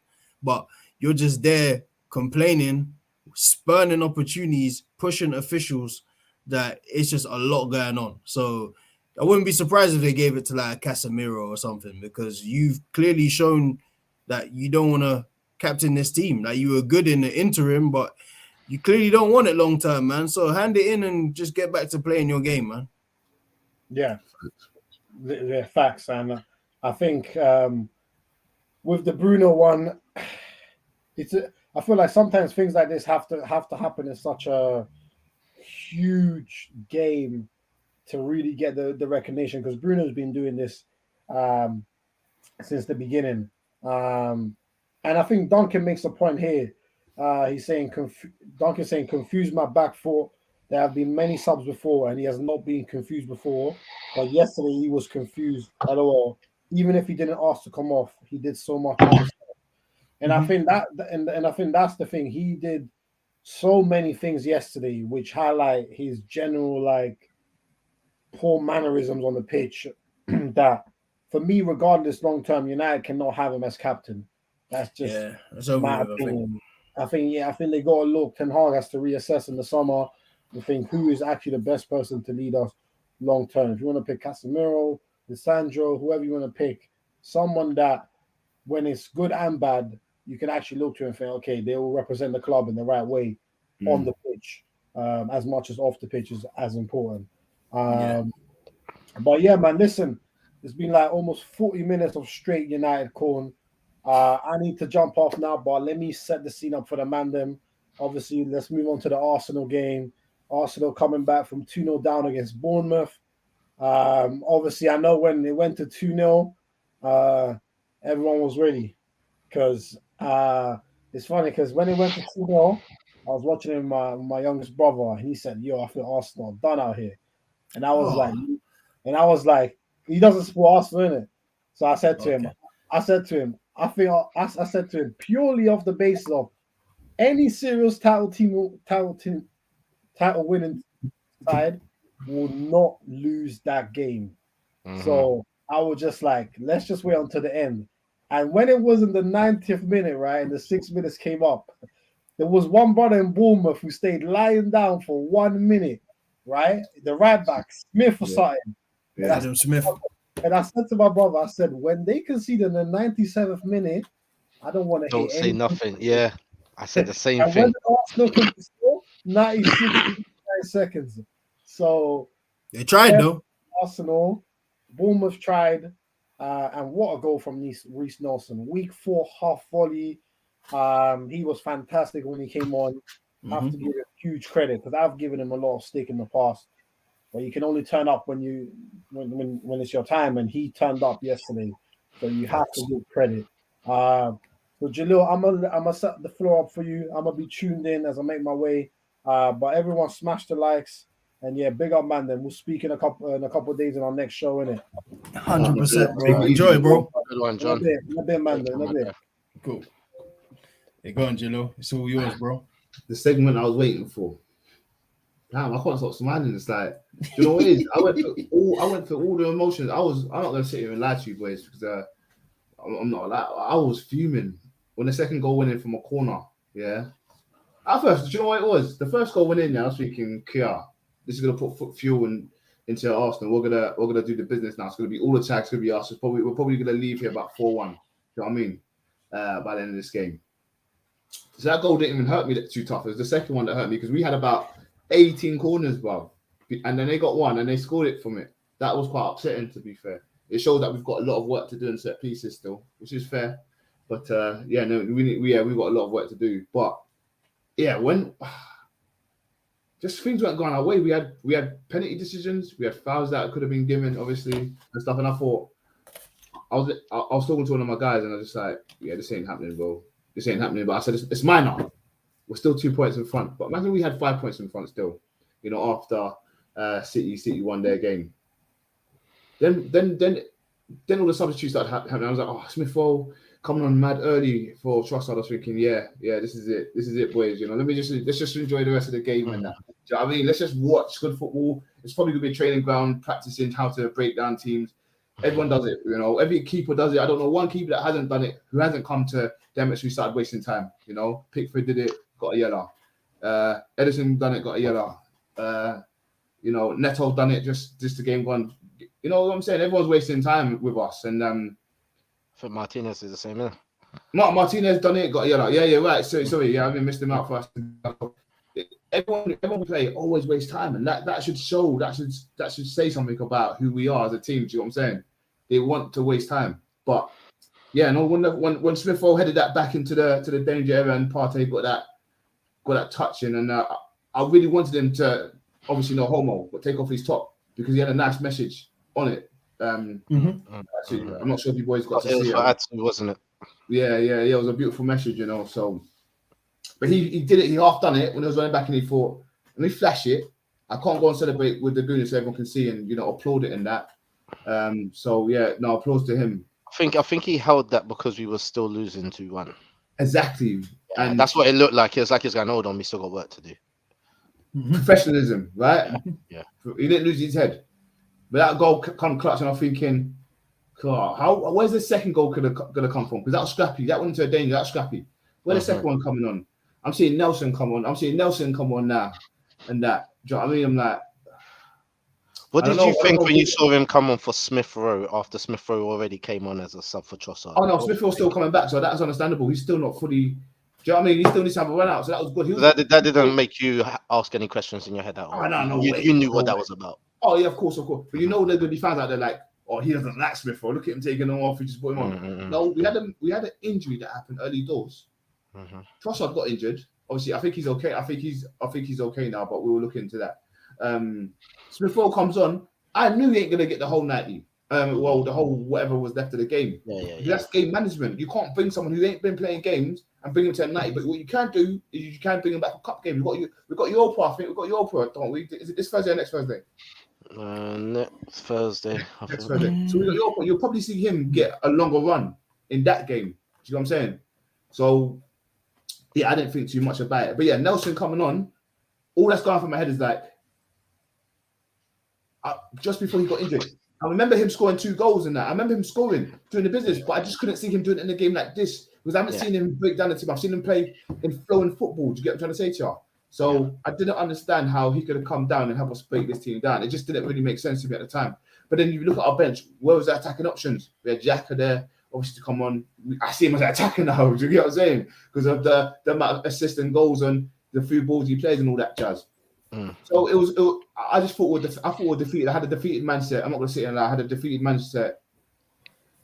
But you're just there complaining, spurning opportunities, pushing officials. That it's just a lot going on. So I wouldn't be surprised if they gave it to like Casemiro or something because you've clearly shown that you don't want to captain this team. Like you were good in the interim, but you clearly don't want it long term, man. So hand it in and just get back to playing your game, man. Yeah, they're facts, and I think with the Bruno one, I feel like sometimes things like this have to happen in such a huge game to really get the recognition because Bruno's been doing this since the beginning. And I think Duncan makes a point here. He's saying Duncan's saying confuse my back four. There have been many subs before, and he has not been confused before. But yesterday he was confused. LOL. Even if he didn't ask to come off, he did so much other stuff. And I think that, and I think that's the thing. He did so many things yesterday, which highlight his general like poor mannerisms on the pitch. That for me, regardless, long term, United cannot have him as captain. That's just my opinion. I think they got to look. Ten Hag has to reassess in the summer and think who is actually the best person to lead us long term. If you want to pick Casemiro, Lisandro, whoever you want to pick, someone that when it's good and bad, you can actually look to and think, okay, they will represent the club in the right way on the pitch, as much as off the pitch is as important. But yeah, man, listen, it's been like almost 40 minutes of straight United corn. I need to jump off now, but let me set the scene up for the mandem. Obviously, let's move on to the Arsenal game. Arsenal coming back from 2-0 down against Bournemouth. Obviously, I know when it went to 2-0, everyone was ready. Because it's funny, because when it went to 2-0, I was watching it with my youngest brother, and he said, yo, I feel Arsenal done out here. And I was like, he doesn't support Arsenal, innit? So I said to him, I said to him, purely off the basis of any serious title winning side will not lose that game. So I was just like, let's just wait until the end. And when it was in the 90th minute, right, and the 6 minutes came up, there was one brother in Bournemouth who stayed lying down for 1 minute, right? The right back, Smith or something. Yeah, Adam Smith. And I said to my brother, I said, when they concede in the 97th minute, I don't want to Don't say nothing. Yeah, I said the same and thing. when Arsenal can score, 96 seconds. So they tried though. Arsenal, Bournemouth tried, and what a goal from Reece Nelson. Week 4 half volley. He was fantastic when he came on. I have to give him huge credit because I've given him a lot of stick in the past. But you can only turn up when it's your time, and he turned up yesterday. So you have to give credit. So Jalil, I'm gonna set the floor up for you. I'm gonna be tuned in as I make my way. But everyone smash the likes, and yeah, big up, man. Then we'll speak in a couple of days in our next show, innit? 100%, bro. Enjoy, bro. Good one, John. In a bit, man. In a bit. Cool. Hey, go on, Jilo. It's all yours, bro. The segment I was waiting for. Damn, I can't stop smiling. It's like, you know what it is? I went through all the emotions. I'm not gonna sit here and lie to you boys because I'm not like I was fuming when the second goal went in from a corner. Yeah. At first, do you know what it was? The first goal went in. Yeah, I was thinking, Kia, this is gonna put fuel into Arsenal. We're gonna do the business now. It's gonna be all the tags. It's gonna be us. We're probably gonna leave here about 4-1. You know what I mean? By the end of this game. So that goal didn't even hurt me too tough. It was the second one that hurt me because we had about 18 corners, bro. And then they got one and they scored it from it. That was quite upsetting, to be fair. It showed that we've got a lot of work to do in set pieces still, which is fair. But yeah, no, we've got a lot of work to do. But yeah, when just things weren't going our way. We had penalty decisions, we had fouls that could have been given, obviously, and stuff. And I thought I was talking to one of my guys, and I was just like, yeah, this ain't happening, bro. This ain't happening. But I said it's minor. We're still 2 points in front. But imagine we had 5 points in front still. You know, after City won their game. Then all the substitutes started happening. I was like, oh, Smith Rowe coming on mad early for Trossard. I was thinking, yeah, this is it, boys. You know, let's just enjoy the rest of the game and that. Do you know what I mean? Let's just watch good football. It's probably gonna be a training ground, practicing how to break down teams. Everyone does it, you know. Every keeper does it. I don't know one keeper that hasn't done it, who hasn't come to them actually started wasting time. You know, Pickford did it, got a yellow. Edison done it, got a yellow. You know, Neto done it, just the game gone. You know what I'm saying? Everyone's wasting time with us, and for Martinez is the same, yeah. Martinez done it, got a yellow. Yeah, right. Sorry, yeah, I missed him out first. Everyone play always waste time, and that should show. That should say something about who we are as a team. Do you know what I'm saying? They want to waste time, but yeah, no. When Smith Rowe headed that back into the danger area and Partey got that touch in, and I really wanted him to obviously no homo, but take off his top because he had a nice message on it. Actually, I'm not sure if you boys got to see it. Actually, wasn't it? Yeah. It was a beautiful message, you know. So, but he did it. He half done it when he was running back, and he thought, "Let me flash it. I can't go and celebrate with the goonies so everyone can see and applaud it and that." So yeah, no applause to him. I think he held that because we were still losing 2-1. Exactly, yeah, and that's what it looked like. It was like he's going, "Hold on, we still got work to do." Professionalism, right? Yeah. He didn't lose his head. But that goal come clutch, and I'm thinking, God, where's the second goal gonna come from? Because that was scrappy. That went into a danger. That was scrappy. Where's the second one coming on? I'm seeing Nelson come on. I'm seeing Nelson come on now, and that. Do you know what I mean? I'm like, what did you think when you saw him come on for Smith Rowe after Smith Rowe already came on as a sub for Trossard? Oh no, Smith Rowe's still coming back, so that's understandable. He's still not fully. Do you know what I mean? He still needs to have a run out, so that was good. That didn't make you ask any questions in your head at all. Oh, no, you knew what that was about. Oh yeah, of course. But you know there's gonna be fans out there like, oh, he doesn't like Smith Rowe. Look at him taking him off. He just put him on. No, we had an injury that happened early doors. Trossard got injured. Obviously, I think he's okay. I think he's okay now, but we will look into that. Smith Rowe comes on. I knew he ain't gonna get the whole 90. Well, the whole whatever was left of the game. Yeah. That's game management. You can't bring someone who ain't been playing games and bring him to a 90. But what you can do is you can bring him back for cup game. We've got Europa. I think we've got Europa, don't we? Is it this Thursday or next Thursday? Next Thursday. Next Thursday. So we got Europa. You'll probably see him get a longer run in that game. Do you know what I'm saying? So yeah, I didn't think too much about it. But yeah, Nelson coming on. All that's going through my head is like, just before he got injured. I remember him scoring 2 goals in that. I remember him scoring, doing the business, but I just couldn't see him doing it in a game like this because I haven't seen him break down the team. I've seen him play in flowing football. Do you get what I'm trying to say to you? So I didn't understand how he could have come down and help us break this team down. It just didn't really make sense to me at the time. But then you look at our bench, where was the attacking options? We had Xhaka there, obviously to come on. I see him as an attacker now. Do you get what I'm saying? Because of the amount of assists and goals and the few balls he plays and all that jazz. So I just thought we're defeated. I had a defeated mindset. I'm not going to sit here and lie. I had a defeated mindset.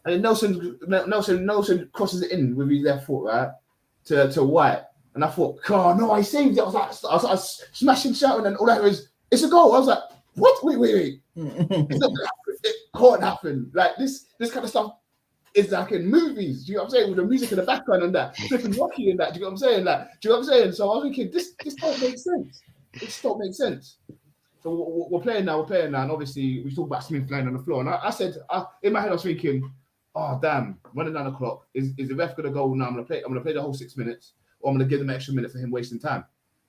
And then Nelson crosses it in with his left foot, right, to White. And I thought, God, no, I saved it. I was smashing, shouting, and all that was, it's a goal. I was like, what? Wait. It's not gonna happen. It can't happen. Like this kind of stuff is like in movies. Do you know what I'm saying? With the music in the background and that, flipping Rocky and that. Do you know what I'm saying? Like, do you know what I'm saying? So I was thinking, this don't make sense. It just don't make sense. So we're playing now, and obviously we talk about Smith laying on the floor. And I said, in my head, I was thinking, oh damn, running down the clock. Is the ref gonna go now? I'm gonna play the whole 6 minutes, or I'm gonna give them an extra minute for him wasting time.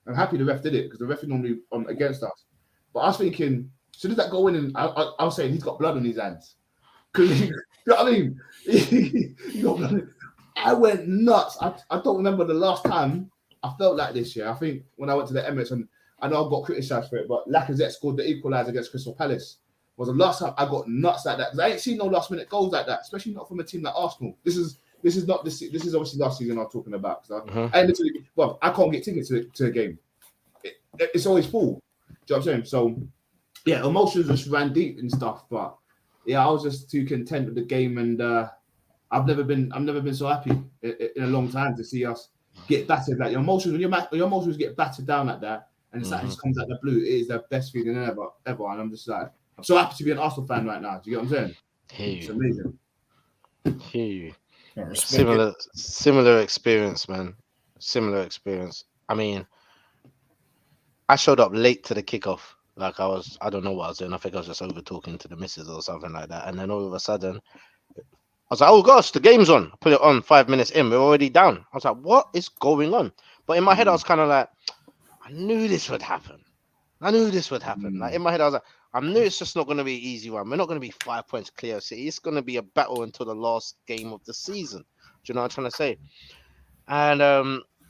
I'm happy the ref did it because the ref is normally against us. But I was thinking, so did that go in? And I was saying he's got blood on his hands. You know what I mean? He got blood. I went nuts. I don't remember the last time I felt like this year. I think when I went to the Emirates, and I know I got criticised for it, but Lacazette scored the equaliser against Crystal Palace. Was the last time I got nuts like that because I ain't seen no last minute goals like that, especially not from a team like Arsenal. This is obviously last season I'm talking about. I can't get tickets to a game. It's always full. Do you know what I'm saying? So yeah, emotions just ran deep and stuff, but yeah, I was just too content with the game and I've never been so happy in a long time to see us get battered. Like your emotions, when your emotions get battered down like that, and it's like it just comes out the blue. It is the best feeling ever. And I'm just like, I'm so happy to be an Arsenal fan right now. Do you get what I'm saying? It's amazing. Hear you. I respect it. Similar experience, man. Similar experience. I mean, I showed up late to the kickoff. Like I don't know what I was doing. I think I was just over talking to the missus or something like that. And then all of a sudden, I was like, oh gosh, the game's on. I put it on 5 minutes in. We're already down. I was like, what is going on? But in my head, I was kind of like, I knew this would happen. Like in my head, I was like, I knew it's just not going to be an easy one. We're not going to be 5 points clear of City. It's going to be a battle until the last game of the season. Do you know what I'm trying to say? And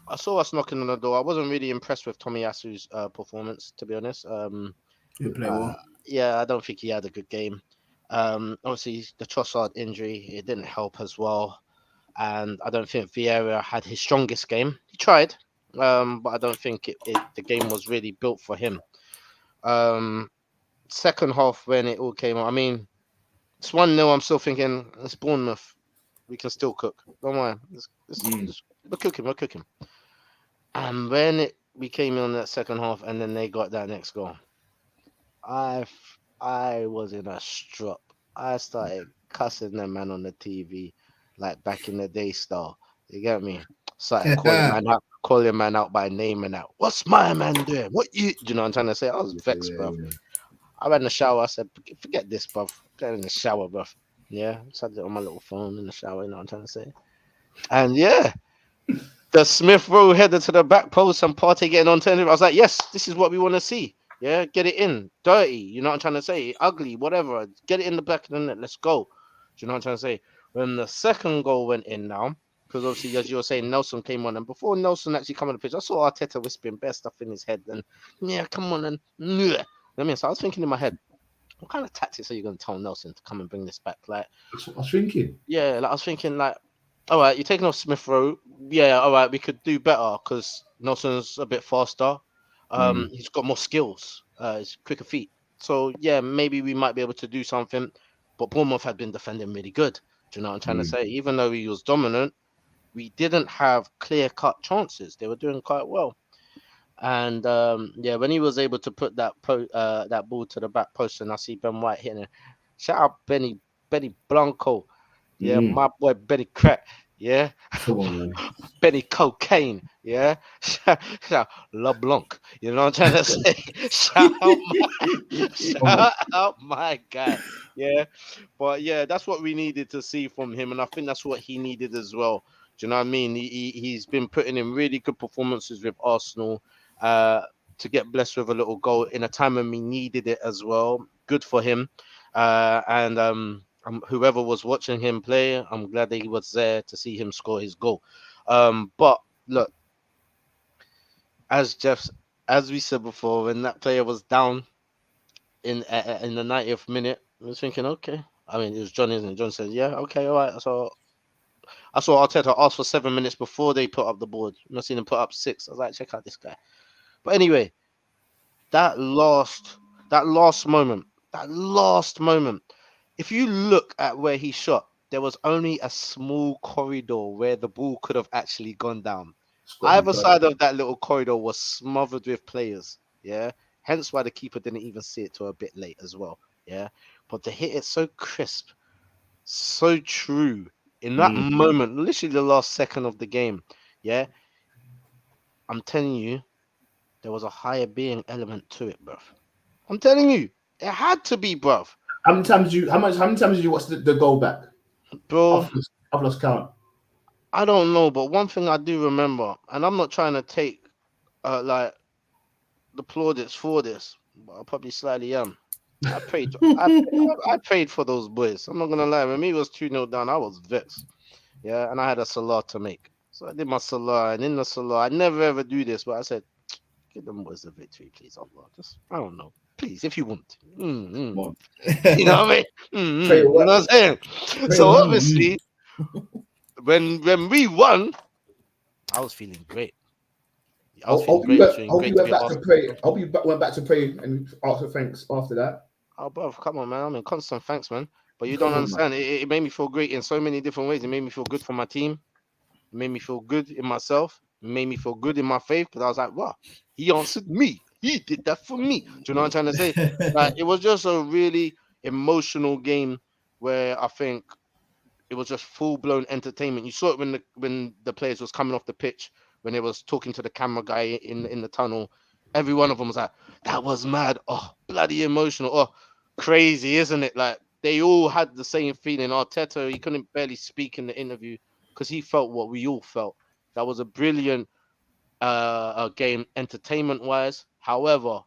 I saw us knocking on the door. I wasn't really impressed with Tomiyasu's performance, to be honest. You play well. Yeah, I don't think he had a good game. Obviously, the Trossard injury, it didn't help as well. And I don't think Vieira had his strongest game. He tried, but I don't think the game was really built for him. Second half, when it all came out, I mean, it's 1-0. I'm still thinking, it's Bournemouth. We can still cook. Don't worry. We're cooking. And when we came in on that second half, and then they got that next goal, I was in a strop. I started cussing that man on the TV, like back in the day style. You get me? Started calling man out by name and out. What's my man doing? Do you know what I'm trying to say? I was vexed, bro. I ran in the shower. I said, forget this, bro. Get in the shower, bro. Yeah, so I did it on my little phone in the shower. You know what I'm trying to say? And yeah, the Smith Rowe header to the back post and Partey getting on 10. I was like, yes, this is what we want to see. Yeah, get it in. Dirty. You know what I'm trying to say? Ugly, whatever. Get it in the back of the net. Let's go. Do you know what I'm trying to say? When the second goal went in now, because obviously, as you were saying, Nelson came on. And before Nelson actually came on the pitch, I saw Arteta whispering best stuff in his head. And yeah, come on. And I mean, so I was thinking in my head, what kind of tactics are you going to tell Nelson to come and bring this back? Like, that's what I was thinking. Yeah, like I was thinking, like, all right, you're taking off Smith Rowe. Yeah, all right, we could do better because Nelson's a bit faster. He's got more skills. He's quicker feet. So yeah, maybe we might be able to do something. But Bournemouth had been defending really good. Do you know what I'm trying to say? Even though he was dominant, we didn't have clear-cut chances. They were doing quite well. And yeah, when he was able to put that ball to the back post, and I see Ben White hitting it. Shout out Benny Blanco. Yeah, my boy Benny Crack. Yeah, Benny Cocaine. Yeah, shout LeBlanc. You know what I'm trying to say? Shout out my guy. Yeah, but yeah, that's what we needed to see from him, and I think that's what he needed as well. Do you know what I mean? He's been putting in really good performances with Arsenal. To get blessed with a little goal in a time when we needed it as well. Good for him. And whoever was watching him play, I'm glad that he was there to see him score his goal. But look, as we said before, when that player was down in the 90th minute, I was thinking, okay. I mean, it was John, isn't it? John said, yeah, okay, all right. So I saw Arteta ask for 7 minutes before they put up the board. I'm not seeing him put up 6. I was like, check out this guy. But anyway, that last moment, if you look at where he shot, there was only a small corridor where the ball could have actually gone down. Either side of that little corridor was smothered with players. Yeah. Hence why the keeper didn't even see it till a bit late as well. Yeah. But to hit it so crisp, so true in that moment, literally the last second of the game. Yeah. I'm telling you, there was a higher being element to it, bruv. I'm telling you, it had to be, bruv. How many times did you watch the goal back? Bro, I've lost count. I don't know, but one thing I do remember, and I'm not trying to take like the plaudits for this, but I probably slightly am. I prayed. I prayed for those boys. I'm not gonna lie. When me was 2-0 down, I was vexed. Yeah, and I had a salah to make, so I did my salah, and in the salah, I never ever do this, but I said, give them boys a victory, please, Allah. Just, I don't know. Please, if you want. You know what I mean? You know what I'm saying? So obviously, when we won, I was feeling great. I was feeling great. Hope you went back to pray and ask for thanks after that. Oh, bro, come on, man. I'm in constant thanks, man. But you don't Come on, man. understand. It made me feel great in so many different ways. It made me feel good for my team. It made me feel good in myself. It made me feel good in my faith because I was like, wow, he answered me. He did that for me. Do you know what I'm trying to say? Like, it was just a really emotional game where I think it was just full blown entertainment. You saw it when the players was coming off the pitch, when they was talking to the camera guy in the tunnel. Every one of them was like, "That was mad! Oh, bloody emotional! Oh, crazy, isn't it?" Like they all had the same feeling. Arteta, he couldn't barely speak in the interview because he felt what we all felt. That was a brilliant game, entertainment wise. However,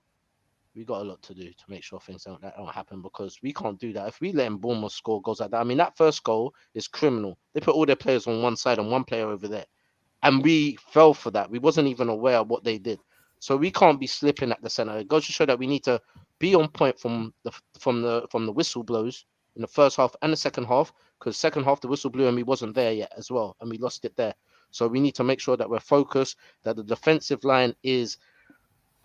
we got a lot to do to make sure things don't happen because we can't do that. If we let Bournemouth score goals like that, I mean, that first goal is criminal. They put all their players on one side and one player over there, and we fell for that. We wasn't even aware of what they did, so we can't be slipping at the center. It goes to show that we need to be on point from the whistle blows in the first half and the second half, because second half the whistle blew and we wasn't there yet as well, and we lost it there. So we need to make sure that we're focused, that the defensive line is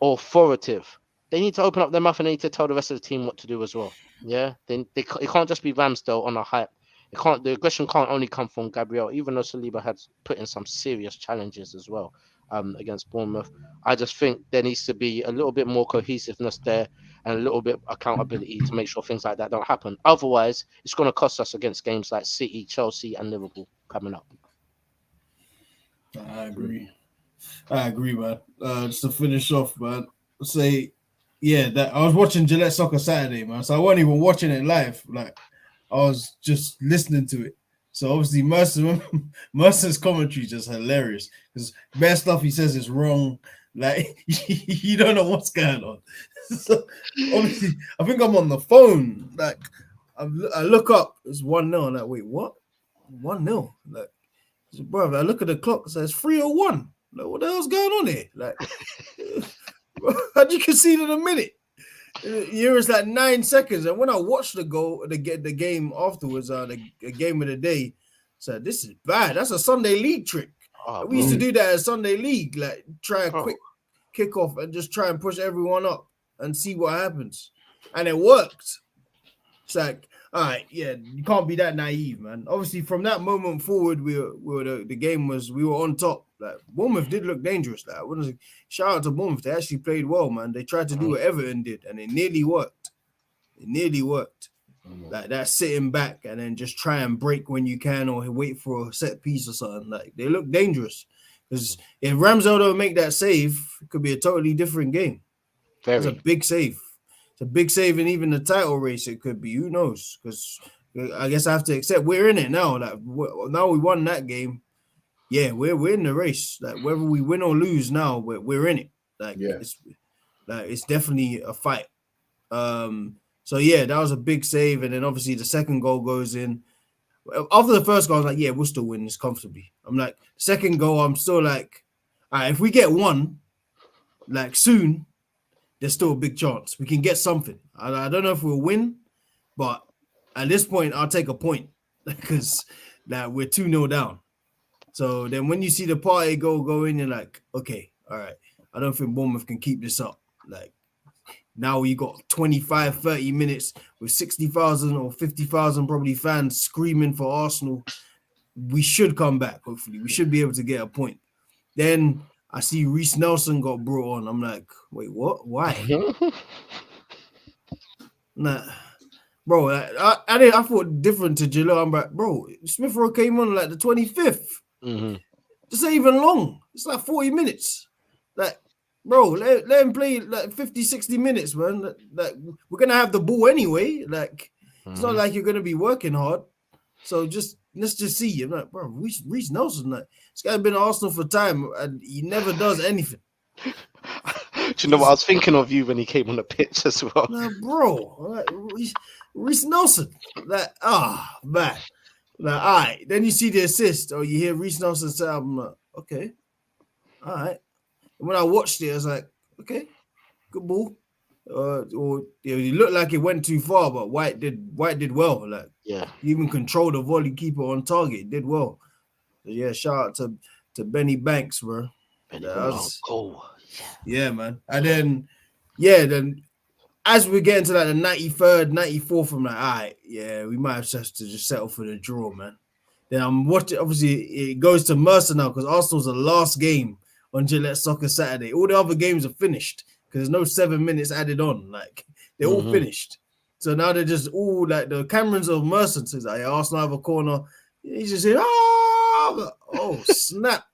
authoritative. They need to open up their mouth and they need to tell the rest of the team what to do as well. Yeah, it can't just be Ramsdale on a hype. It can't. The aggression can't only come from Gabriel, even though Saliba had put in some serious challenges as well against Bournemouth. I just think there needs to be a little bit more cohesiveness there and a little bit accountability to make sure things like that don't happen. Otherwise, it's going to cost us against games like City, Chelsea, and Liverpool coming up. I agree, man. Just to finish off, man, say, yeah, that I was watching Gillette Soccer Saturday, man. So I wasn't even watching it live. Like, I was just listening to it. So obviously Mercer's commentary is just hilarious because bad stuff he says is wrong. Like, you don't know what's going on. So obviously, I think I'm on the phone. Like, I look up, it's 1-0. I'm like, wait, what? 1-0? Like, bro, I look at the clock, it says 3:01. Like, what the hell's going on here? Like, how'd you concede in a minute? Here is like 9 seconds. And when I watched the game afterwards, the game of the day, said, this is bad. That's a Sunday league trick. Oh, We used to do that at Sunday league, like try a quick kickoff and just try and push everyone up and see what happens. And it worked. It's like, all right, yeah, you can't be that naive, man. Obviously, from that moment forward, we were on top. Like, Bournemouth did look dangerous. Like, I wouldn't shout out to Bournemouth. They actually played well, man. They tried to do what Everton did, and it nearly worked. Like that sitting back and then just try and break when you can or wait for a set piece or something. Like, they look dangerous. Because if Ramsdale don't make that save, it could be a totally different game. It's a big save. It's a big save, and even the title race it could be. Who knows? Because I guess I have to accept we're in it now. Like, now we won that game. Yeah, we're in the race. Like, whether we win or lose now, we're in it. Like, yeah. It's definitely a fight. So yeah, that was a big save, and then obviously the second goal goes in. After the first goal, I was like, yeah, we'll still win this comfortably. I'm like, second goal, I'm still like, all right, if we get one, like soon, there's still a big chance we can get something. I don't know if we'll win, but at this point, I'll take a point because like we're 2-0 down. So then when you see the party go in, you're like, okay, all right. I don't think Bournemouth can keep this up. Like, now we got 25, 30 minutes with 60,000 or 50,000 probably fans screaming for Arsenal. We should come back, hopefully. We should be able to get a point. Then I see Reece Nelson got brought on. I'm like, wait, what? Why? Nah. Bro, I thought different to Jalil. I'm like, bro, Smith Rowe came on like the 25th. Mm-hmm. It's not even long. It's like 40 minutes. Like, bro, let him play like 50, 60 minutes, man. Like, we're going to have the ball anyway. Like, it's not like you're going to be working hard. So let's just see. I'm like, bro, Reece Nelson, like, this guy's been at Arsenal for time and he never does anything. Do you know what I was thinking of you when he came on the pitch as well? Like, bro, like, Reece Nelson. Like, man. Like, all right. Then you see the assist or you hear Reece Nelson say, I'm like, okay. All right. And when I watched it, I was like, okay, good ball. Or it looked like it went too far, but White did well. Like, yeah, he even controlled the volley keeper on target. Did well. So yeah, shout out to Benny Banks, bro. Benny Banks. Yeah, man. And then as we get into like the 93rd, 94th, I'm like, all right, yeah, we might have to just settle for the draw, man. Then I'm watching, obviously, it goes to Mercer now because Arsenal's the last game on Gillette Soccer Saturday. All the other games are finished because there's no 7 minutes added on. Like, they're all finished. So now they're just all like the Camerons of Mercer says, like, Arsenal have a corner. He just said, oh, snap.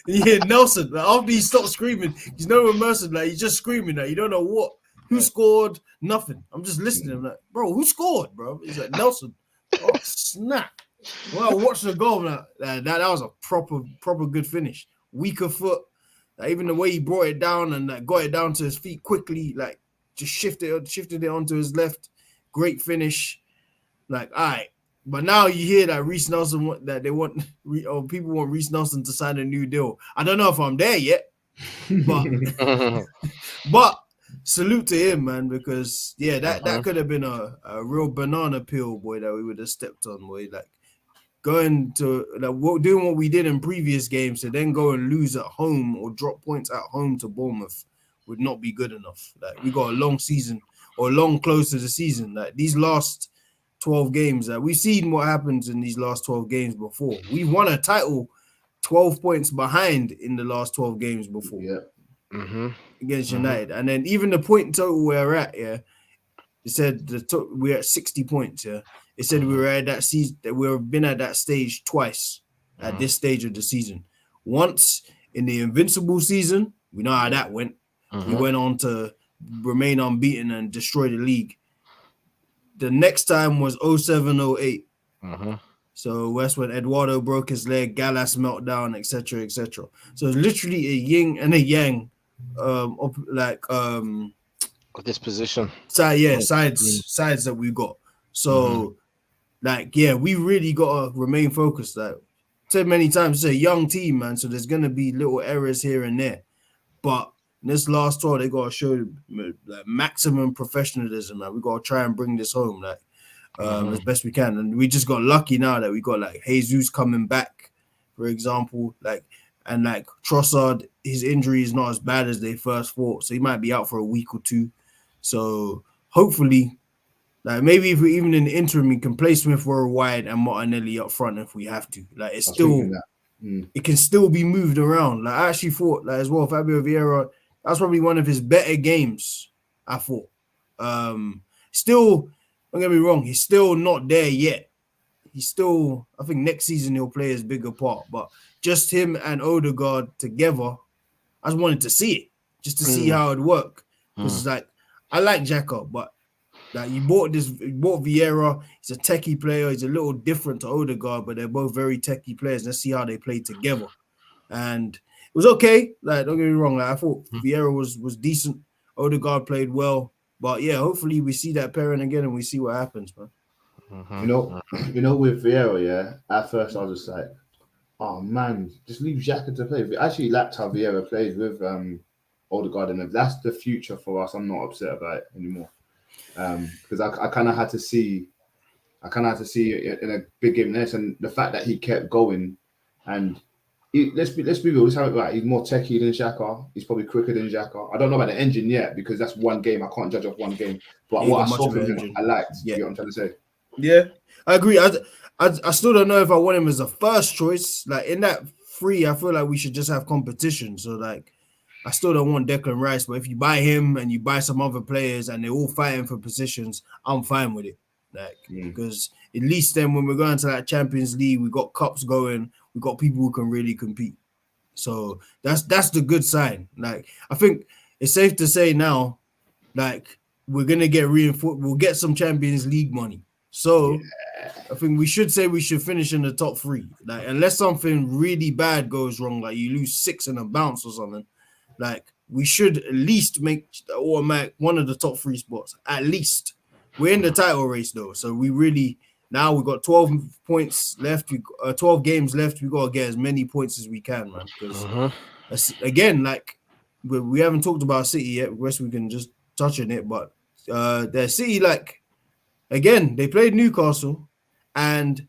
You hear Nelson, like, after he stopped screaming, he's nowhere Mercer, like, he's just screaming, like, you don't know who scored, nothing. I'm just listening. I'm like, bro, who scored, bro? He's like, Nelson. Oh, snap. When I watched the goal, like, that was a proper good finish. Weaker foot. Like, even the way he brought it down and like, got it down to his feet quickly, like, just shifted it onto his left. Great finish. Like, all right. But now you hear that Reece Nelson that they want, or people want Reece Nelson to sign a new deal. I don't know if I'm there yet, but salute to him, man, because that could have been a real banana peel, boy, that we would have stepped on, boy. Like going to like doing what we did in previous games to then go and lose at home or drop points at home to Bournemouth would not be good enough. Like we got a long season or a long close to the season. Like these last 12 games, we've seen what happens in these last 12 games before. We won a title 12 points behind in the last 12 games before. Yeah. Against United. And then even the point total we're at, it said we're at 60 points, It said we were at that season, that we've been at that stage twice at this stage of the season. Once in the Invincible season, we know how that went. We went on to remain unbeaten and destroy the league. The next time was 07-08. So that's when Eduardo broke his leg, Gallas meltdown, etc., etc. So it's literally a yin and a yang, of this position. sides that we got. So we really gotta remain focused. Like said many times, it's a young team, man. So there's gonna be little errors here and there, but in this last tour, they gotta show like maximum professionalism. Like we gotta try and bring this home, like as best we can. And we just got lucky now that we got like Jesus coming back, for example, and Trossard, his injury is not as bad as they first thought, so he might be out for a week or two. So hopefully, like maybe if we even in the interim, we can play Smith Rowe wide and Martinelli up front if we have to. Like it's still, it can still be moved around. Like I actually thought, like as well, Fabio Vieira, that's probably one of his better games. I thought. Still, don't get me wrong, he's still not there yet. He's still, I think next season he'll play his bigger part. But just him and Odegaard together, I just wanted to see it, just to see how it'd work. Because it's like, I like Xhaka, but like you bought Vieira. He's a techie player. He's a little different to Odegaard, but they're both very techie players. Let's see how they play together. And it was okay. Like, don't get me wrong. Like, I thought Vieira was decent. Odegaard played well. But yeah, hopefully we see that pairing again and we see what happens, man. You know, with Vieira, at first I was just like, oh man, just leave Xhaka to play. I actually liked how Vieira plays with Odegaard, and if that's the future for us, I'm not upset about it anymore. Because I kind of had to see it in a big game this, and the fact that he kept going, and let's be real, let's have it right. He's more techie than Xhaka. He's probably quicker than Xhaka. I don't know about the engine yet because that's one game. I can't judge off one game. But what I saw from him, I liked. Yeah. You know what I'm trying to say? Yeah, I agree. I still don't know if I want him as a first choice. Like in that free, I feel like we should just have competition. So like, I still don't want Declan Rice, but if you buy him and you buy some other players and they're all fighting for positions, I'm fine with it. Like because at least then when we're going to that Champions League, we got cups going. We got people who can really compete. So that's the good sign. Like I think it's safe to say now, like we're gonna get reinforced. We'll get some Champions League money. So I think we should say we should finish in the top three. Like unless something really bad goes wrong, like you lose 6 in a bounce or something, like we should at least make automatic one of the top 3 spots. At least we're in the title race though, so we really. Now we've got 12 points left. 12 games left. We got to get as many points as we can, man. Because again, like we haven't talked about City yet. I guess we can just touch on it. But their City, like again, they played Newcastle, and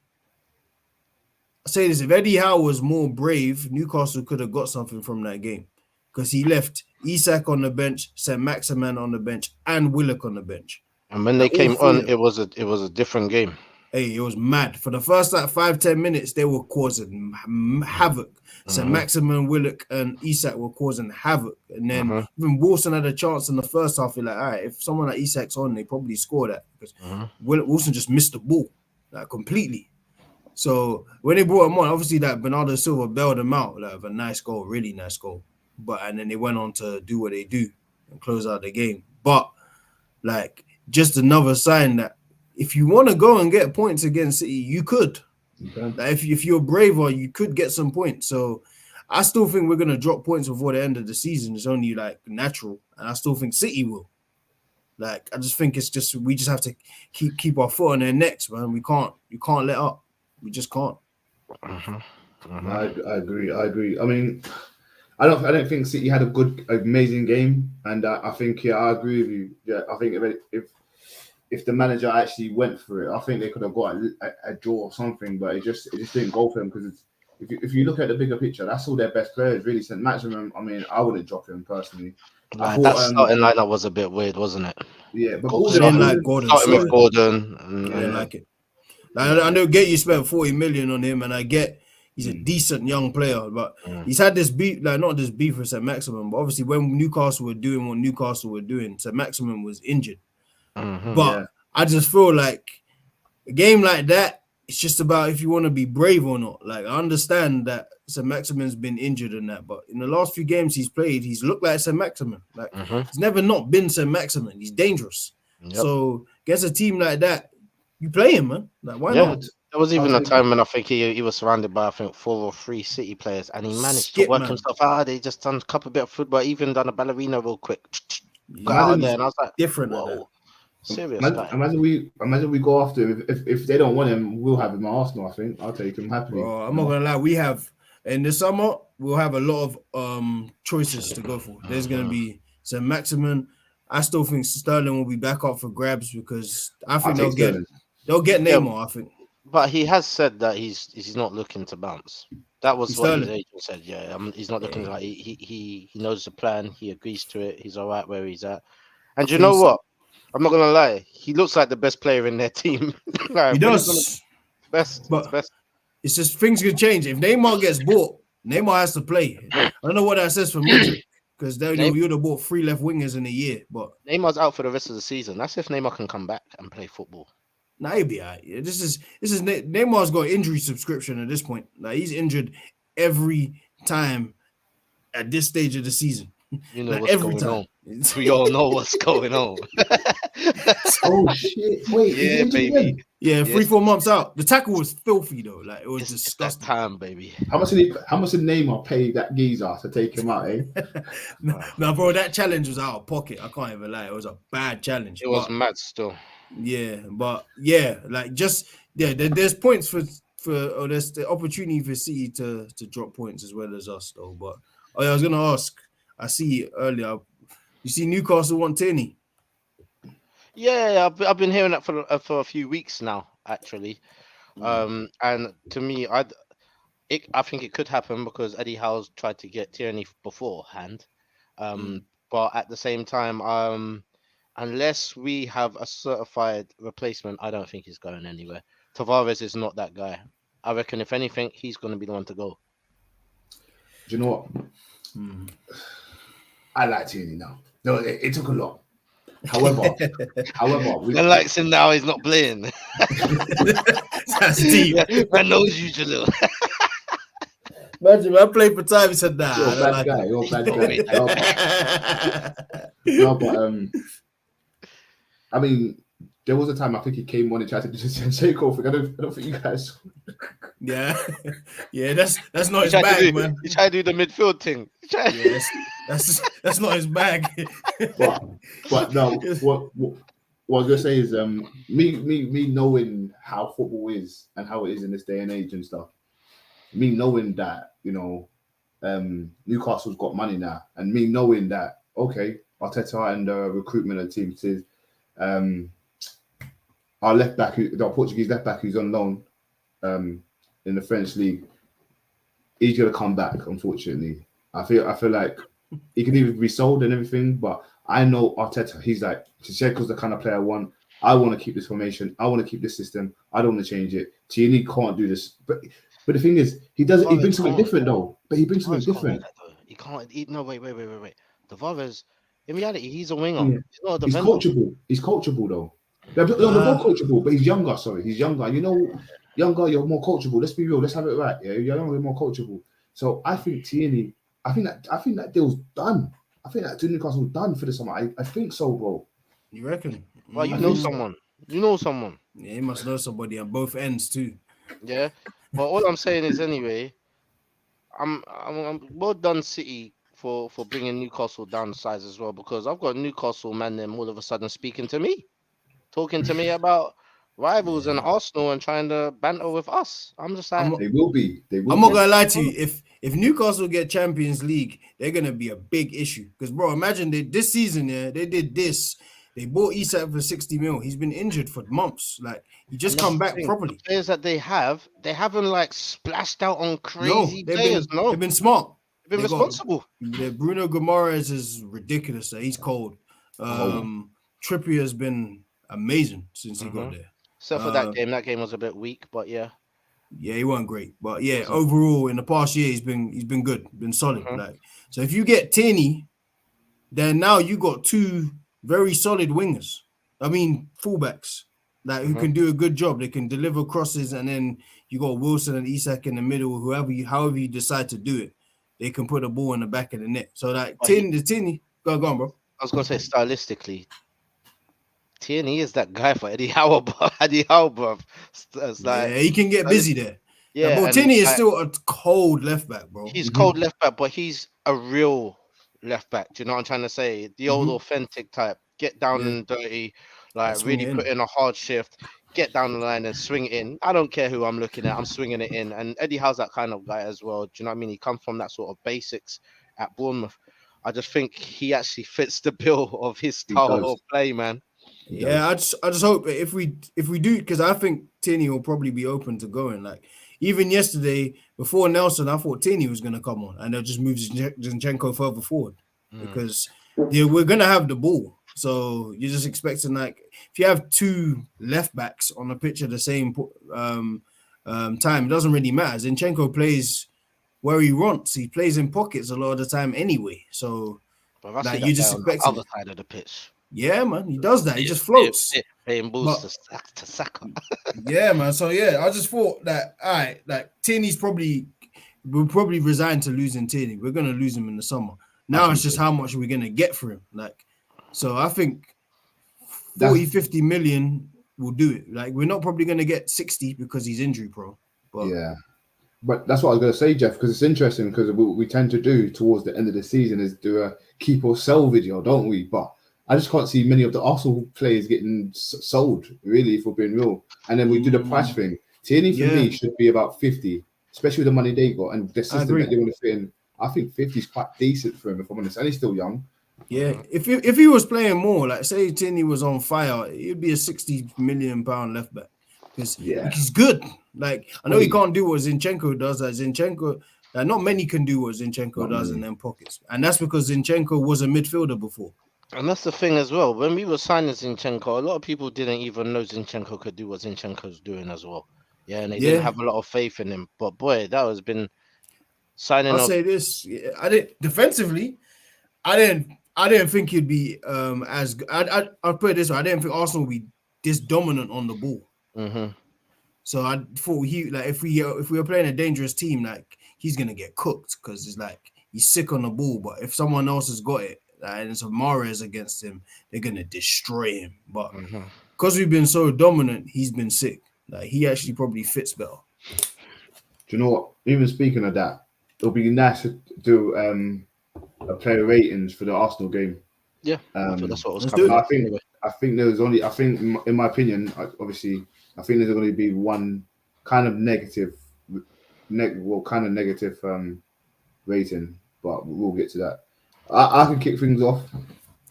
I say this: if Eddie Howe was more brave, Newcastle could have got something from that game because he left Isak on the bench, St. Maximin on the bench, and Willock on the bench. And when they Like, all came three on, of them. it was a different game. Hey, it was mad. For the first 5-10 minutes, they were causing havoc. St. Maximin, Willock, and Isak were causing havoc. And then even Wilson had a chance in the first half. You're like, all right, if someone like Isak's on, they probably score that because Wilson just missed the ball like completely. So when they brought him on, obviously that Bernardo Silva bailed him out like, with a nice goal, really nice goal. And then they went on to do what they do and close out the game. But like just another sign that if you want to go and get points against City, you could. Like if you're braver, you could get some points. So I still think we're gonna drop points before the end of the season. It's only like natural, and I still think City will. Like I just think we just have to keep our foot on their necks, man. You can't let up. We just can't. I agree. I mean, I don't think City had a good, amazing game, and I think I agree with you. Yeah, I think if the manager actually went for it, I think they could have got a draw or something, but it just didn't go for them because if you look at the bigger picture, that's all their best players really. St. Maximin, I mean, I wouldn't drop him personally. Like, that starting lineup was a bit weird, wasn't it? Yeah, but Gordon, starting with Gordon. I didn't like it. Like, I don't get you spent 40 million on him, and I get he's a decent young player, but he's had this beef, like not this beef with St. Maximin, but obviously when Newcastle were doing what Newcastle were doing, St. Maximin was injured. But I just feel like a game like that, it's just about if you want to be brave or not. Like I understand that St. Maximin's been injured and that, but in the last few games he's played, he's looked like St. Maximin. Like he's never not been St. Maximin. He's dangerous. So against a team like that, you play him, man. Like why not? There was even a time when I think he was surrounded by 4 or 3 City players, and he managed to work himself out. They just done a couple bit of football, even done a ballerina real quick. Got out there, and I was like, different. Whoa. Serious. Imagine we go after him. If they don't want him, we'll have him at Arsenal. I think I'll take him happily. Bro, I'm not gonna lie. We have in the summer we'll have a lot of choices to go for. There's gonna be St. Maximin. I still think Sterling will be back up for grabs because I think they'll get Neymar. I think. But he has said that he's not looking to bounce. That was what his agent said. Yeah, he's not looking like he knows the plan. He agrees to it. He's all right where he's at. And you know what? I'm not gonna lie. He looks like the best player in their team. He does. Best. It's just things can change. If Neymar gets bought, Neymar has to play. I don't know what that says for Madrid because you would have bought 3 left wingers in a year. But Neymar's out for the rest of the season. That's if Neymar can come back and play football. Nah, he'll be all right. This is Neymar's got injury subscription at this point. Like he's injured every time at this stage of the season. You know what's going on. We all know what's going on. Oh shit! Wait, yeah, baby. Yeah, 3-4 months out. The tackle was filthy though. Like it was disgusting. Time, baby. How much did Neymar pay that geezer to take him out? No, bro, that challenge was out of pocket. I can't even lie. It was a bad challenge. It was mad still. Yeah, but like there's points or there's the opportunity for City to drop points as well as us though. But I was gonna ask. I see earlier. You see Newcastle want Tierney. Yeah, I've been hearing that for a few weeks now, actually. And to me, I think it could happen because Eddie Howe's tried to get Tierney beforehand. But at the same time, unless we have a certified replacement, I don't think he's going anywhere. Tavares is not that guy. I reckon if anything, he's going to be the one to go. Do you know what? I like Tierney now. No, it took a lot. However, we likes him now. He's not playing. That's deep. Man knows you, Jalil. Imagine I played for time. He said, "Nah, you're a bad guy. You're a bad guy." No, but I mean, there was a time I think he came on and tried to do the Zinchenko thing. I don't think you guys. Yeah, that's not his bag, man. He tried to do the midfield thing. That's not his bag. but no, what I was gonna say is me knowing how football is and how it is in this day and age and stuff. Me knowing that Newcastle's got money now, and me knowing that Arteta and the recruitment team says our left back, the Portuguese left back who's on loan in the French league, he's gonna come back. Unfortunately, I feel like He can either be sold and everything, but I know Arteta. He's like, Zinchenko's the kind of player I want. I want to keep this formation. I want to keep this system. I don't want to change it. Tierney can't do this. But the thing is, he does. He brings something different though. But he brings something different. He can't. No, wait. Tavares, in reality, he's a winger. Yeah. He's not a He's defender. coachable. He's coachable though. They're both coachable, but he's younger. Sorry, he's younger. You know, younger, you're more coachable. Let's be real. Let's have it right. Yeah, you're younger, you're more coachable. So I think Tierney. I think that deal's done. I think that Newcastle done for the summer. I think so, bro. You reckon? Well, you know someone. You know someone. Yeah, he must know somebody on both ends too. Yeah. But all I'm saying is, anyway, I'm well done, City, for bringing Newcastle down the size as well, because I've got Newcastle man them all of a sudden speaking to me, talking to me about rivals and Arsenal and trying to banter with us. I'm just like, they will be. I'm not gonna lie to you. If Newcastle get Champions League, they're gonna be a big issue. Because bro, imagine this season, they did this. They bought Isak for 60 mil. He's been injured for months. Like he just come back properly. The players that they haven't like splashed out on crazy players. They've been smart. They've been responsible. Bruno Guimaraes is ridiculous. He's cold. Trippier has been amazing since he got there. Except for that game. That game was a bit weak, but yeah. Yeah, he wasn't great. But yeah, overall in the past year he's been good, been solid. Like so if you get Tierney, then now you got two very solid wingers. I mean fullbacks. Like who can do a good job. They can deliver crosses, and then you got Wilson and Isak in the middle, however you decide to do it. They can put a ball in the back of the net. So like Tierney, go on, bro. I was gonna say stylistically, Tierney is that guy for Eddie Howe, bro. It's like, he can get busy there. Yeah, but Tierney is still a cold left back, bro. He's cold left back, but he's a real left back. Do you know what I'm trying to say? The old authentic type. Get down and dirty, like really put in a hard shift. Get down the line and swing it in. I don't care who I'm looking at. I'm swinging it in. And Eddie Howe's that kind of guy as well. Do you know what I mean? He comes from that sort of basics at Bournemouth. I just think he actually fits the bill of his style of play, man. Yeah, I just hope if we do, because I think Tierney will probably be open to going. Like even yesterday before Nelson, I thought Tierney was going to come on, and they'll just move Zinchenko further forward because we're going to have the ball. So you're just expecting, like, if you have two left backs on the pitch at the same time, it doesn't really matter. Zinchenko plays where he wants. He plays in pockets a lot of the time anyway. So like, you just expect on the other side of the pitch. Yeah, man, he does that. He just floats. Playing balls to Saka. Yeah, man. So yeah, I just thought that all right, like Tierney's we'll probably resign to losing Tierney. We're gonna lose him in the summer. Now it's just how much we're gonna get for him. Like, so I think 50 million will do it. Like, we're not probably gonna get 60 because he's injury prone. But yeah. But that's what I was going to say, Jeff, because it's interesting because what we tend to do towards the end of the season is do a keep or sell video, don't we? But I just can't see many of the Arsenal players getting sold, really, if we're being real. And then we do the price thing. Tierney, for me, should be about 50, especially with the money they got and the system that they want to fit in. I think 50 is quite decent for him, if I'm honest. And he's still young. Yeah, if he was playing more, like say Tierney was on fire, it'd be a 60 million pound left back. Because he's good. Like, I know he can't do what Zinchenko does. Not many can do what Zinchenko does in them pockets. And that's because Zinchenko was a midfielder before. And that's the thing as well. When we were signing Zinchenko, a lot of people didn't even know Zinchenko could do what Zinchenko's doing as well. Yeah, and they didn't have a lot of faith in him. But boy, that has been signing. I'll say this: defensively, I didn't think he'd be as. I'll put it this way: I didn't think Arsenal would be this dominant on the ball. So I thought if we were playing a dangerous team, like he's gonna get cooked because it's like he's sick on the ball. But if someone else has got it, and it's a Mahrez against him, they're gonna destroy him. But because we've been so dominant, he's been sick. Like he actually probably fits better. Do you know what? Even speaking of that, it'll be nice to do a player ratings for the Arsenal game. Yeah, that's what was coming. I think in my opinion, obviously, I think there's going to be one kind of negative rating, but we'll get to that. I can kick things off.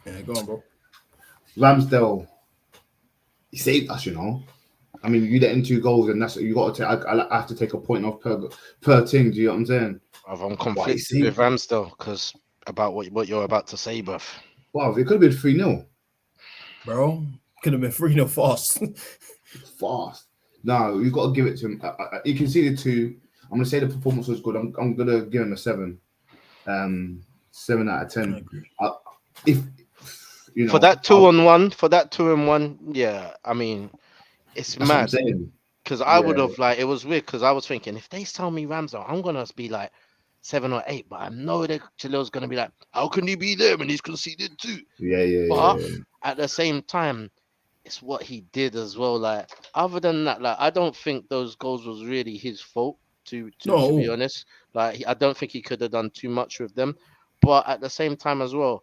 Yeah, go on, bro. Ramsdale, he saved us, you know. I mean, you let in 2 goals, and that's you got to take. I have to take a point off per team. Do you know what I'm saying? I'm conflicted with Ramsdale because about what you're about to say, bruv. Wow, it could have been 3-0. Bro, could have been 3-0 fast. Fast. No, you've got to give it to him. He conceded 2. I'm going to say the performance was good. I'm going to give him a 7. 7 out of 10. If you know, for that 2-on-1, yeah, I mean, it's that's what I'm mad. saying. Because I would have it was weird because I was thinking if they tell me Ramsdale, I'm gonna be like 7 or 8, but I know that Chalil's gonna be like, how can he be there and he's conceded 2? But at the same time, it's what he did as well. Like, other than that, like, I don't think those goals was really his fault. To be honest, like, I don't think he could have done too much with them. But at the same time as well,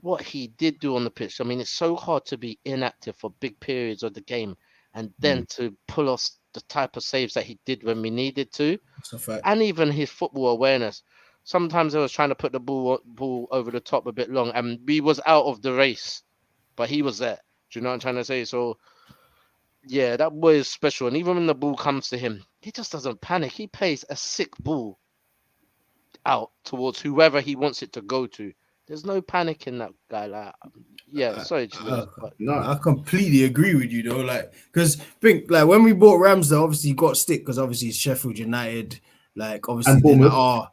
what he did do on the pitch, I mean, it's so hard to be inactive for big periods of the game and then to pull off the type of saves that he did when we needed to. That's a fact. And even his football awareness. Sometimes I was trying to put the ball over the top a bit long, and we was out of the race, but he was there. Do you know what I'm trying to say? So, yeah, that boy is special. And even when the ball comes to him, he just doesn't panic. He plays a sick ball out towards whoever he wants it to go to. There's no panic in that guy. Like, yeah, sorry, but no, I completely agree with you though. Like, because think like when we bought Ramsdale, obviously he got stick because obviously it's Sheffield United. Like, obviously, and Bournemouth, got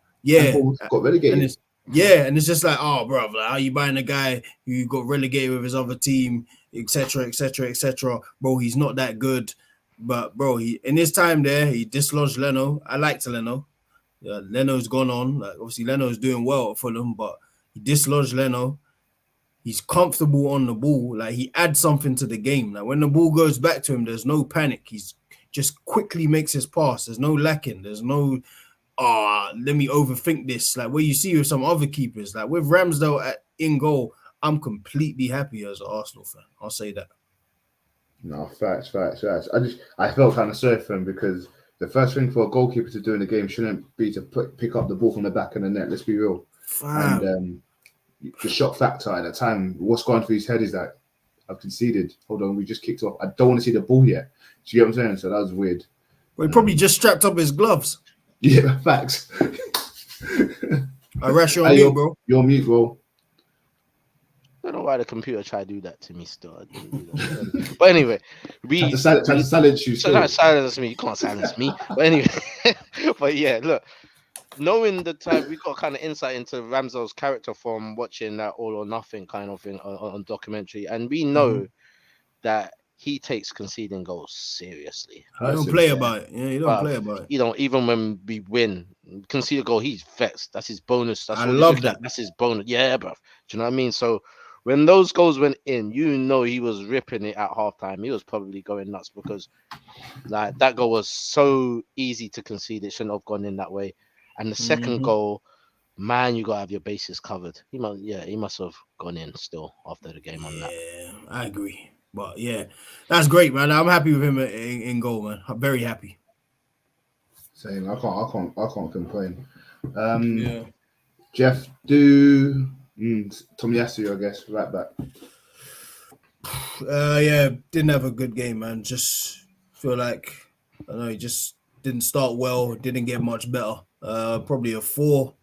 relegated. And it's just like, oh, bro, like, how you buying a guy who got relegated with his other team, etc., etc., etc. Bro, he's not that good. But bro, he in his time there, he dislodged Leno. I liked Leno. Yeah, Leno's gone on. Like, obviously, Leno's doing well at Fulham, but he dislodged Leno. He's comfortable on the ball. Like, he adds something to the game. Like, when the ball goes back to him, there's no panic. He's just quickly makes his pass. There's no lacking. There's no, let me overthink this. Like, what you see with some other keepers. Like, with Ramsdale in goal, I'm completely happy as an Arsenal fan. I'll say that. No, facts. I felt kind of sorry for him because the first thing for a goalkeeper to do in the game shouldn't be to pick up the ball from the back of the net. Let's be real. And the shot factor at the time, what's going through his head is that I've conceded. Hold on, we just kicked off. I don't want to see the ball yet. Do you get what I'm saying? So that was weird. Well, he probably just strapped up his gloves. Yeah, facts. Rash, you're on mute, bro. You're on mute, bro. I don't know why the computer tried to do that to me still. I didn't do that. But anyway, tried to silence you. So not silence me. You can't silence me. But anyway, but yeah, look, knowing the time, we got kind of insight into Ramsdale's character from watching that All or Nothing kind of thing on documentary, and we know that he takes conceding goals seriously. You don't play about it. Yeah, you don't play about it. You know, even when we win, concede a goal, he's vexed. That's his bonus. I love that. That's his bonus. Yeah, bro. Do you know what I mean? So when those goals went in, you know he was ripping it at halftime. He was probably going nuts because like that goal was so easy to concede. It shouldn't have gone in that way. And the second goal, man, you gotta have your bases covered. He must have gone in still after the game on that. Yeah, I agree. But yeah, that's great, man. I'm happy with him in goal, man. I'm very happy. Same. I can't complain. Yeah. Jeff, do Tomiyasu, I guess, right back. Yeah, didn't have a good game, man. Just feel like I don't know, he just didn't start well, didn't get much better. Probably a 4.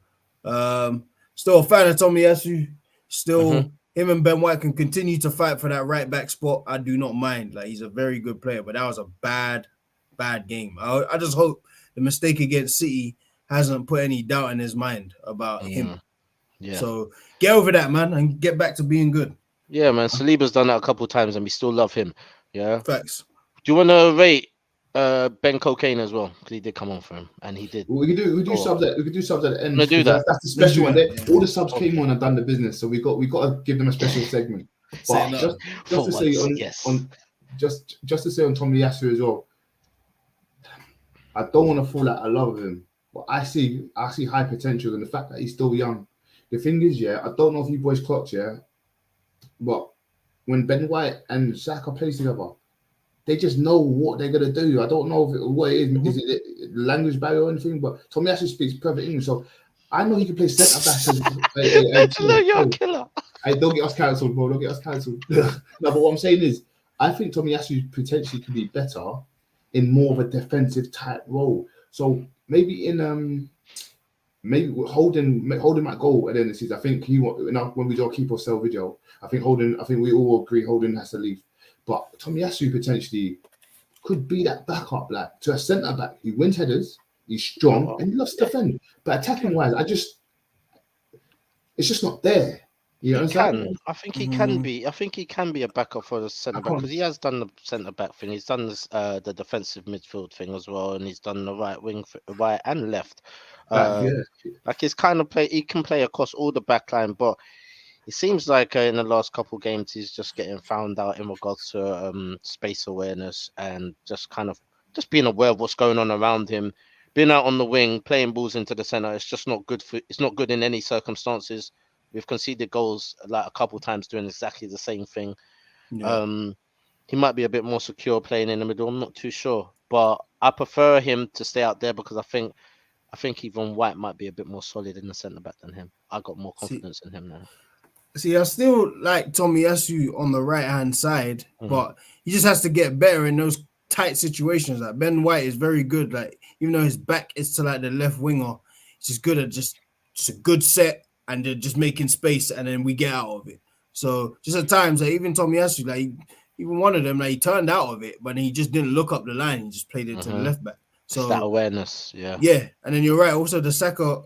Still a fan of Tomiyasu. Still him and Ben White can continue to fight for that right back spot. I do not mind. Like, he's a very good player, but that was a bad game. I just hope the mistake against City hasn't put any doubt in his mind about him. Yeah. So get over that, man, and get back to being good. Yeah, man. Saliba's done that a couple of times, and we still love him. Yeah. Facts. Do you want to rate Ben Cocaine as well? Because he did come on for him, and he did. Well, we could do subs at the end. Do that. That's the special one. All the subs came on and done the business, so we got to give them a special segment. But just to say on Tomiyasu as well, I don't want to fall out of love with him, but I see high potential in the fact that he's still young. The thing is, I don't know if you boys clocked, but when Ben White and Xhaka play together, they just know what they're gonna do. I don't know what it is. Is it language barrier or anything? But Tomiyasu speaks perfect English, so I know he can play centre back. You're a killer. Don't get us cancelled, bro. Don't get us cancelled. No, but what I'm saying is, I think Tomiyasu potentially could be better in more of a defensive type role. So maybe in maybe Holden might go at the end of the season. I think when we do our keep or sell video, I think we all agree Holden has to leave. But Tomiyasu potentially could be that backup, like to a centre back. He wins headers, he's strong, and he loves to defend. But attacking wise, it's just not there. You know what I'm saying? I think he can be. I think he can be a backup for the centre back because he has done the centre back thing. He's done this, the defensive midfield thing as well, and he's done the right wing, right and left. Like he's kind of play. He can play across all the back line, but it seems like in the last couple of games he's just getting found out in regards to space awareness and just being aware of what's going on around him. Being out on the wing, playing balls into the centre, it's just not good it's not good in any circumstances. We've conceded goals like a couple times doing exactly the same thing. Yeah. He might be a bit more secure playing in the middle. I'm not too sure, but I prefer him to stay out there because I think even White might be a bit more solid in the centre back than him. I got more confidence in him now. See, I still like Tomiyasu on the right hand side, but he just has to get better in those tight situations. Like Ben White is very good. Like even though his back is to like the left winger, he's just good at just a good set and just making space, and then we get out of it. So just at times, like even Tomiyasu, like even one of them, like he turned out of it, but he just didn't look up the line. He just played it to the left back. So it's that awareness, yeah. And then you're right. Also, the Saka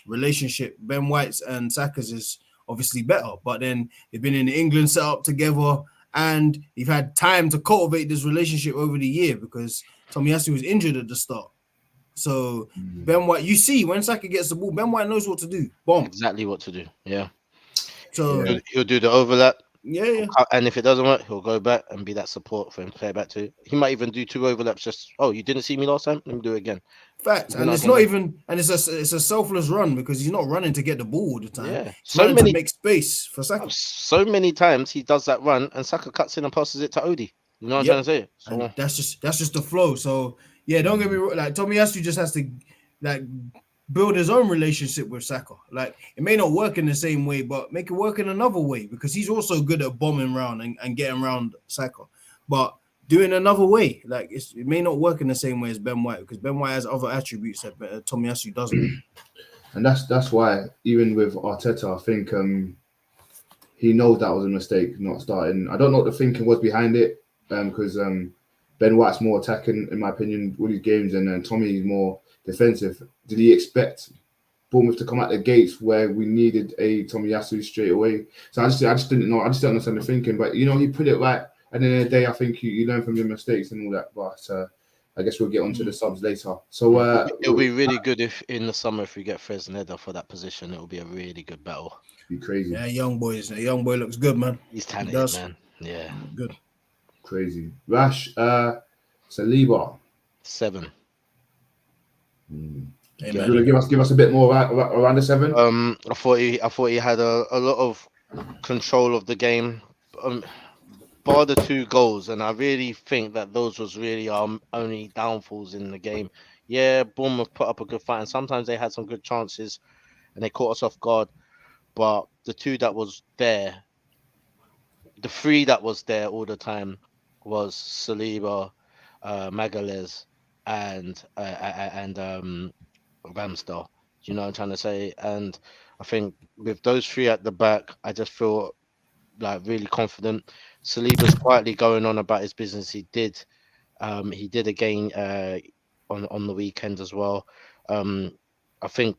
relationship, Ben White's and Saka's is obviously better. But then they've been in the England setup together, and you've had time to cultivate this relationship over the year because Tomiyasu was injured at the start. So Ben White, you see, when Saka gets the ball, Ben White knows what to do. Boom, exactly what to do. Yeah. So he'll do the overlap. Yeah. And if it doesn't work, he'll go back and be that support for him to play back to. He might even do 2 overlaps. Just you didn't see me last time. Let me do it again. Fact, and it's not even, and it's a selfless run because he's not running to get the ball all the time. Yeah, so many to make space for Saka. So many times he does that run, and Saka cuts in and passes it to Odie. You know what I'm trying to say? So and that's just the flow. So yeah, don't get me wrong. Like Tomiyasu just has to like build his own relationship with Saka. Like it may not work in the same way, but make it work in another way because he's also good at bombing around and getting around Saka. But doing another way, like it may not work in the same way as Ben White because Ben White has other attributes that Tomiyasu doesn't. And that's why even with Arteta, I think he knows that was a mistake not starting. I don't know what the thinking was behind it because Ben White's more attacking in my opinion with his games, and then Tommy is more defensive. Did he expect Bournemouth to come out the gates where we needed a Tomiyasu straight away? So I just didn't know. I just don't understand the thinking. But he put it right. At the end of the day, I think you learn from your mistakes and all that. But I guess we'll get onto the subs later. So it'll be really good if in the summer if we get Fresneda for that position. It'll be a really good battle. Be crazy. Yeah, young boy looks good, man. He's talented, man. Yeah, good. Crazy. Rash, Saliba. 7. You want to give us a bit more around the 7? I thought he had a lot of control of the game, bar the 2 goals, and I really think that those was really our only downfalls in the game. Yeah, Bournemouth put up a good fight, and sometimes they had some good chances, and they caught us off guard. But the 2 that was there, the 3 that was there all the time was Saliba, Magalhaes, and Ramsdale. You know what I'm trying to say? And I think with those 3 at the back, I just feel like really confident. Saliba's quietly going on about his business. He did again on the weekend as well. I think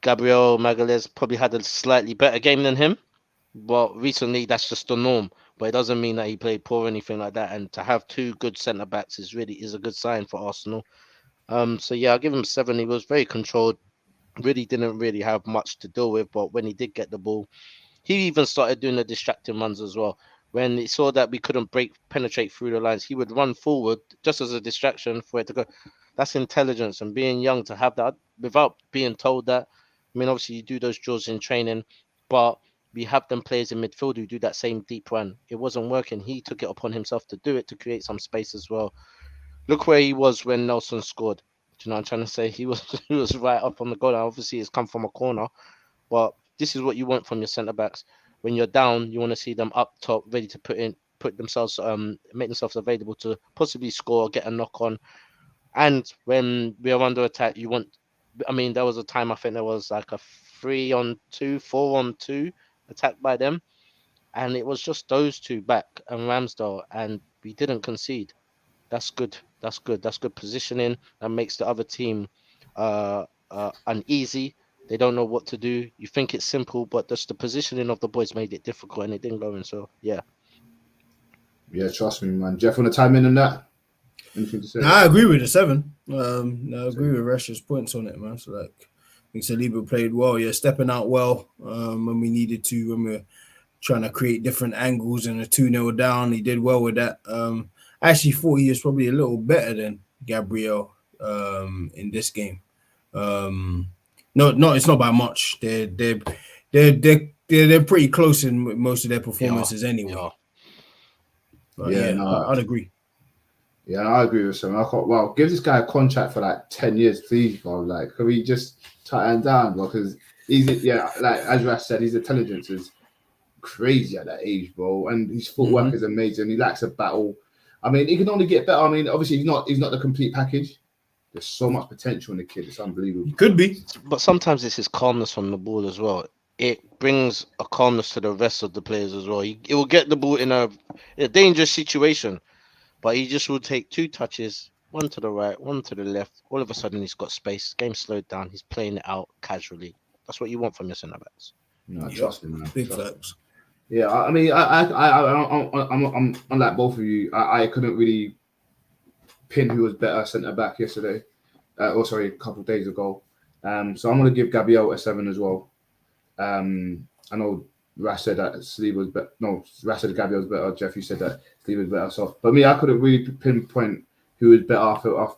Gabriel Magalhaes probably had a slightly better game than him, but recently that's just the norm. But it doesn't mean that he played poor or anything like that. And to have 2 good centre backs is a good sign for Arsenal. So yeah, I'll give him 7. He was very controlled. Really didn't really have much to deal with, but when he did get the ball, he even started doing the distracting runs as well. When he saw that we couldn't penetrate through the lines, he would run forward just as a distraction for it to go. That's intelligence, and being young to have that without being told that. I mean, obviously you do those drills in training, but we have them players in midfield who do that same deep run. It wasn't working. He took it upon himself to do it, to create some space as well. Look where he was when Nelson scored. Do you know what I'm trying to say? He was right up on the goal. Now, obviously, it's come from a corner, but this is what you want from your centre backs. When you're down, you want to see them up top, ready to make themselves available to possibly score, get a knock on. And when we are under attack, I mean, there was a time I think there was like a 3-on-2, 4-on-2 attack by them, and it was just those two back and Ramsdale, and we didn't concede. That's good. That's good. That's good positioning. That makes the other team uneasy. They don't know what to do. You think it's simple, but just the positioning of the boys made it difficult, and it didn't go in. So yeah. Yeah, trust me, man. Jeff, want to time in on that? Anything to say? Nah, I agree with the 7. I agree with Rash's points on it, man. So like, I think Saliba played well. Yeah, stepping out well when we needed to. When we were trying to create different angles and a 2-0 down, he did well with that. I actually thought he was probably a little better than Gabriel in this game. No, it's not by much. They're pretty close in most of their performances anyway. Yeah. But I'd agree. Yeah, I agree with him. I thought, well, give this guy a contract for like 10 years, please, bro. Like, can we just tighten down, bro? Because like as Rash said, his intelligence is crazy at that age, bro, and his footwork is amazing. He lacks a battle. I mean, he can only get better. I mean, obviously, he's not the complete package. There's so much potential in the kid. It's unbelievable. Could be, but sometimes it's his calmness on the ball as well. It brings a calmness to the rest of the players as well. It will get the ball in a dangerous situation, but he just will take 2 touches, one to the right, one to the left. All of a sudden, he's got space. Game slowed down. He's playing it out casually. That's what you want from your centre backs. No, trust me, man. Big facts. Yeah, I mean, I'm unlike both of you. I couldn't really pin who was better centre back yesterday. A couple of days ago. So I'm going to give Gabriel a 7 as well. I know Rash said that Saliba was better. No, Rash said Gabriel was better. Jeff, you said that Saliba was better. So, but me, I couldn't really pinpoint who was better.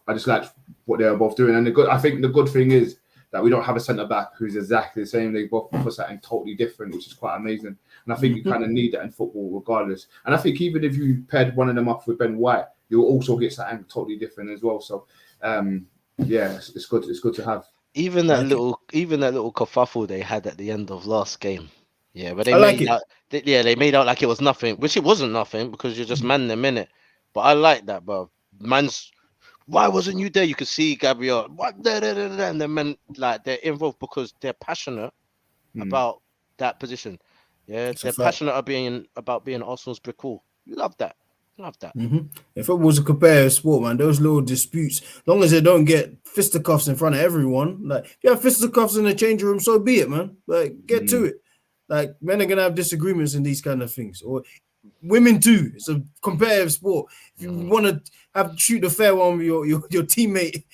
I just liked what they were both doing. And I think the good thing is that we don't have a centre back who's exactly the same. They both put something totally different, which is quite amazing. And I think you kind of need that in football, regardless. And I think even if you paired one of them up with Ben White, you'll also get something totally different as well. So, it's good. It's good to have. Even that little kerfuffle they had at the end of last game. Yeah, but they made out like it was nothing, which it wasn't nothing because you're just man them in it. But I like that, bro. Why wasn't you there? You could see Gabriel. What? And the men like they're involved because they're passionate about that position. Yeah, they're passionate about being Arsenal's brick wall. You love that. If football was a competitive sport, man, those little disputes, as long as they don't get fisticuffs in front of everyone, like if you have fisticuffs in the changing room, so be it, man. Like get to it. Like men are gonna have disagreements in these kind of things, or women too. It's a competitive sport. If you want to shoot the fair one with your teammate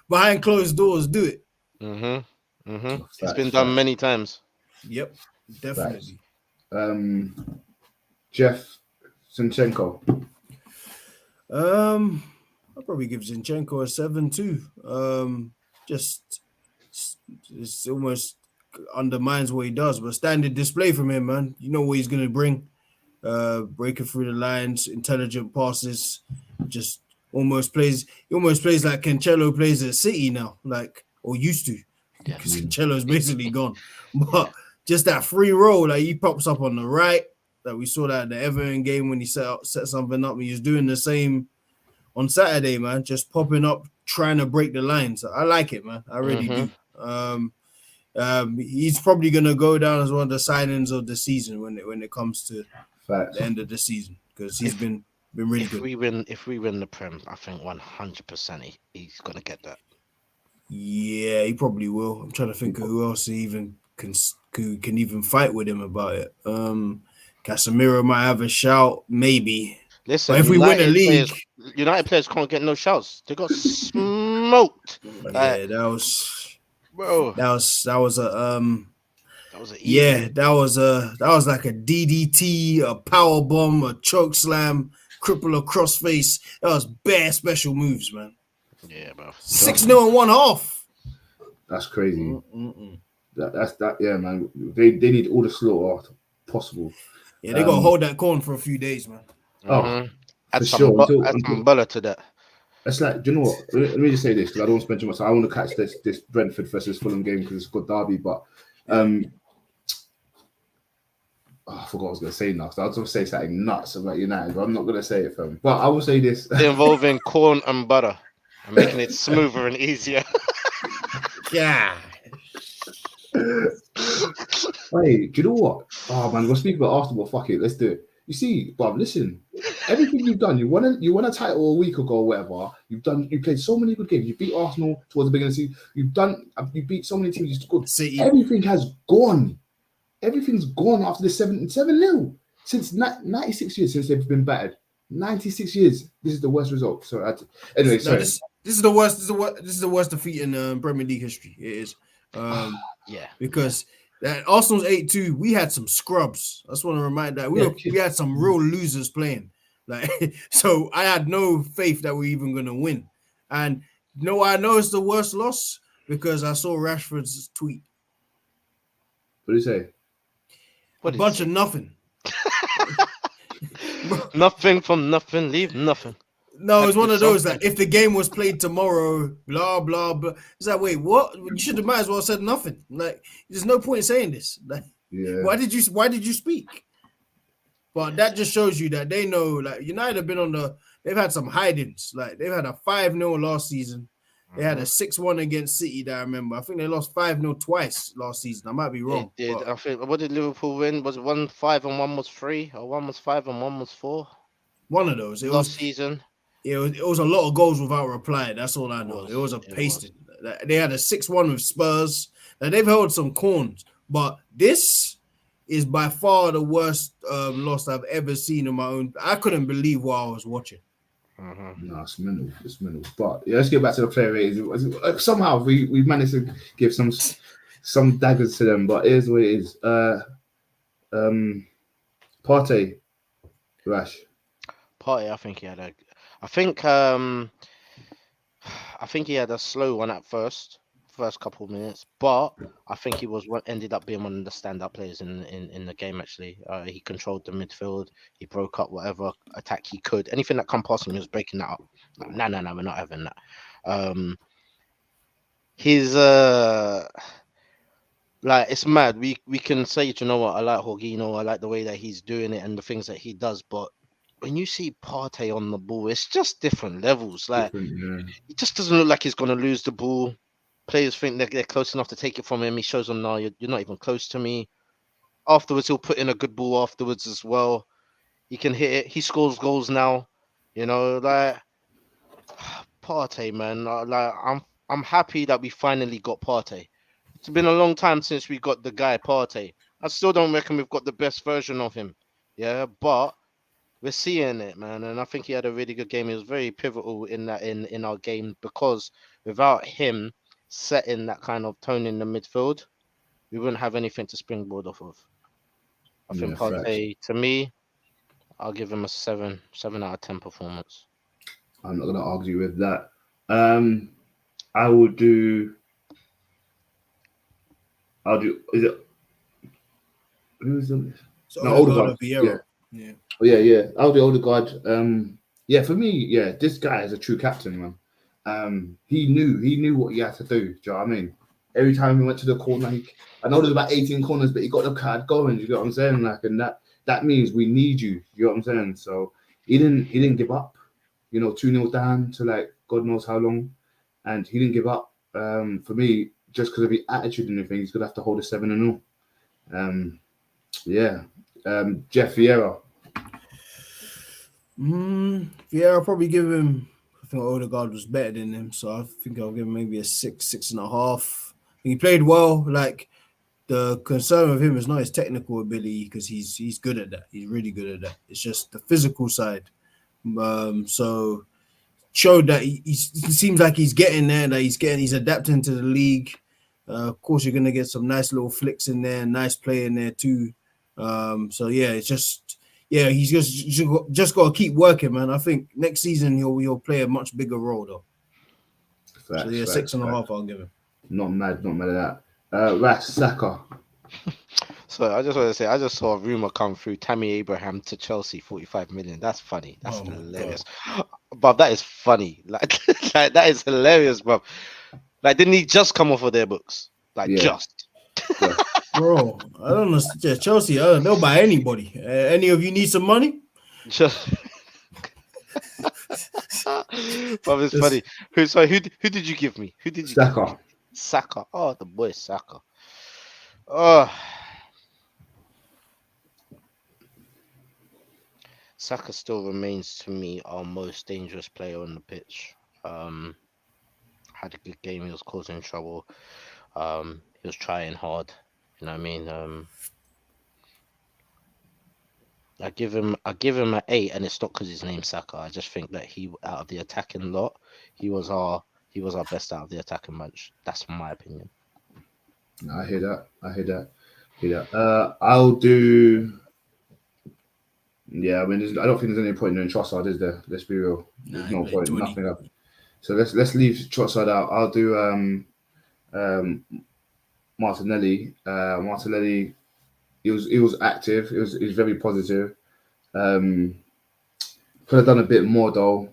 behind closed doors, do it. It's been done many times. Yep, definitely. Jeff Zinchenko. I'll probably give Zinchenko a 7 too. Just it's almost undermines what he does, but standard display from him, man. You know what he's gonna bring. Breaking through the lines, intelligent passes, just almost plays like Cancelo plays at City now, or used to, because Cancelo's basically gone. But just that free roll, like he pops up on the right. That we saw that in the Everton game when he set something up. He was doing the same on Saturday, man. Just popping up, trying to break the lines. I like it, man. I really do. He's probably gonna go down as one of the signings of the season when it comes to the end of the season because he's been really good. If we win the Prem, I think 100% he's gonna get that. Yeah, he probably will. I'm trying to think of who else even can even fight with him about it. Casemiro might have a shout, maybe. Listen, but if we win a league, United players can't get no shouts. They got smoked. Yeah, that was like a DDT, a power bomb, a choke slam, cripple a crossface. That was bare special moves, man. Yeah, bro. 6-0 in one half. That's crazy. Yeah, man. They need all the slaughter possible. Yeah, they gotta hold that corn for a few days, man. Add some butter to that. It's like, do you know what? Let me just say this because I don't want to spend too much time. I want to catch this Brentford versus Fulham game because it's a good derby. But I forgot what I was going to say now. So I was going to say something nuts about United, but I'm not going to say it for them. But I will say this: involving corn and butter. I'm making it smoother and easier. Yeah. Wait, do you know what? Oh man, we're speaking about Arsenal, but fuck it, let's do it. You see, bruv, listen. Everything you've done, you won a title a week ago or whatever. You played so many good games. You beat Arsenal towards the beginning of the season. You beat so many teams. You scored. City. Everything has gone. Everything's gone after the 7-0 since 96 years since they've been battered. 96 years. This is the worst result. So anyway, sorry. This is the worst. This is the worst defeat in Premier League history. It is. Yeah, because that Arsenal's 8-2. We had some scrubs. I just want to remind that we had some real losers playing. Like, so I had no faith that we're even gonna win. And you know why I know it's the worst loss? Because I saw Rashford's tweet. What did he say? A bunch of nothing. Nothing from nothing, leave nothing. No, it's one of those that if the game was played tomorrow, blah blah blah. It's like, wait, what? You should have might as well said nothing. Like, there's no point in saying this. Like, why did you speak? But that just shows you that they know. Like, United have been they've had some hidings. Like, they've had a 5-0 last season. They had a 6-1 against City that I remember. I think they lost 5-0 twice last season. I might be wrong. They did. I think. What did Liverpool win? Was it 1-5 and 1 was 3, or 1 was 5 and 1 was 4? One of those. Last season. It was a lot of goals without reply. That's all I know. It was a pasting. They had a 6-1 with Spurs. Now, they've held some corns, but this is by far the worst loss I've ever seen in my own. I couldn't believe what I was watching. No, it's mental. It's mental. But yeah, let's get back to the player ratings. Somehow we've managed to give some daggers to them, but here's what it is. Partey, Rash. Partey, I think he had a slow one at first couple of minutes, but I think he ended up being one of the standout players in the game. Actually, he controlled the midfield. He broke up whatever attack he could. Anything that come past him, he was breaking that up. No, we're not having that. He's like, it's mad. We can say, you know what, I like Jorginho. I like the way that he's doing it and the things that he does, but when you see Partey on the ball, it's just different levels. Like, It just doesn't look like he's going to lose the ball. Players think they're close enough to take it from him. He shows them, no, you're not even close to me. Afterwards, he'll put in a good ball afterwards as well. He can hit it. He scores goals now. You know, like, Partey, man. Like, I'm happy that we finally got Partey. It's been a long time since we got the guy Partey. I still don't reckon we've got the best version of him. Yeah, but we're seeing it, man, and I think he had a really good game. He was very pivotal in our game, because without him setting that kind of tone in the midfield, we wouldn't have anything to springboard off of. I think Partey, to me, I'll give him a 7 out of 10 performance. I'm not going to argue with that. I would do. Is it? Who's on this? No, Odegaard. Yeah. Oh, yeah. I'll do Odegaard. Yeah, for me, yeah, this guy is a true captain, man. He knew what he had to do. Do you know what I mean? Every time he went to the corner, I know there's about 18 corners, but he got the card going. You know what I'm saying? Like, and that means we need you. You know what I'm saying? So he didn't give up. 2-0 down to, like, God knows how long, and he didn't give up. For me, just because of the attitude and everything, he's gonna have to hold a 7-0. Yeah. Jeff Vieira. Yeah, I'll probably give him. I think Odegaard was better than him, so I think I'll give him maybe a 6.5. He played well. Like, the concern with him is not his technical ability, because he's good at that. He's really good at that. It's just the physical side. So showed that he seems like he's getting there. That he's adapting to the league. Of course, you're gonna get some nice little flicks in there, nice play in there too. So yeah, it's just. Yeah, he's just got to keep working, man. I think next season he'll play a much bigger role, though. Facts, so yeah, 6.5 I'll give him. Not mad at that. Rash, Saka. So I just want to say, I just saw a rumor come through: Tammy Abraham to Chelsea, 45 million. That's funny. That's hilarious. But that is funny. Like, that is hilarious, bro. Like, didn't he just come off of their books? Like, just. Yeah. Bro, I don't know. Yeah, Chelsea, they'll buy anybody. Any of you need some money? Just But it's funny. Who did you give me? Who did you give me? Saka. Saka. Oh, the boy Saka. Oh. Saka still remains to me our most dangerous player on the pitch. Had a good game. He was causing trouble. He was trying hard. You know what I mean? I give him an 8, and it's not because his name's Saka. I just think that he, out of the attacking lot, he was our best out of the attacking bunch. That's my opinion. I hear that. I'll do. Yeah, I mean, I don't think there's any point in doing Trossard, is there? Let's be real. There's no point. 20. Nothing up. So let's leave Trossard out. I'll do Martinelli. Martinelli. He was active. He was very positive. Could have done a bit more though.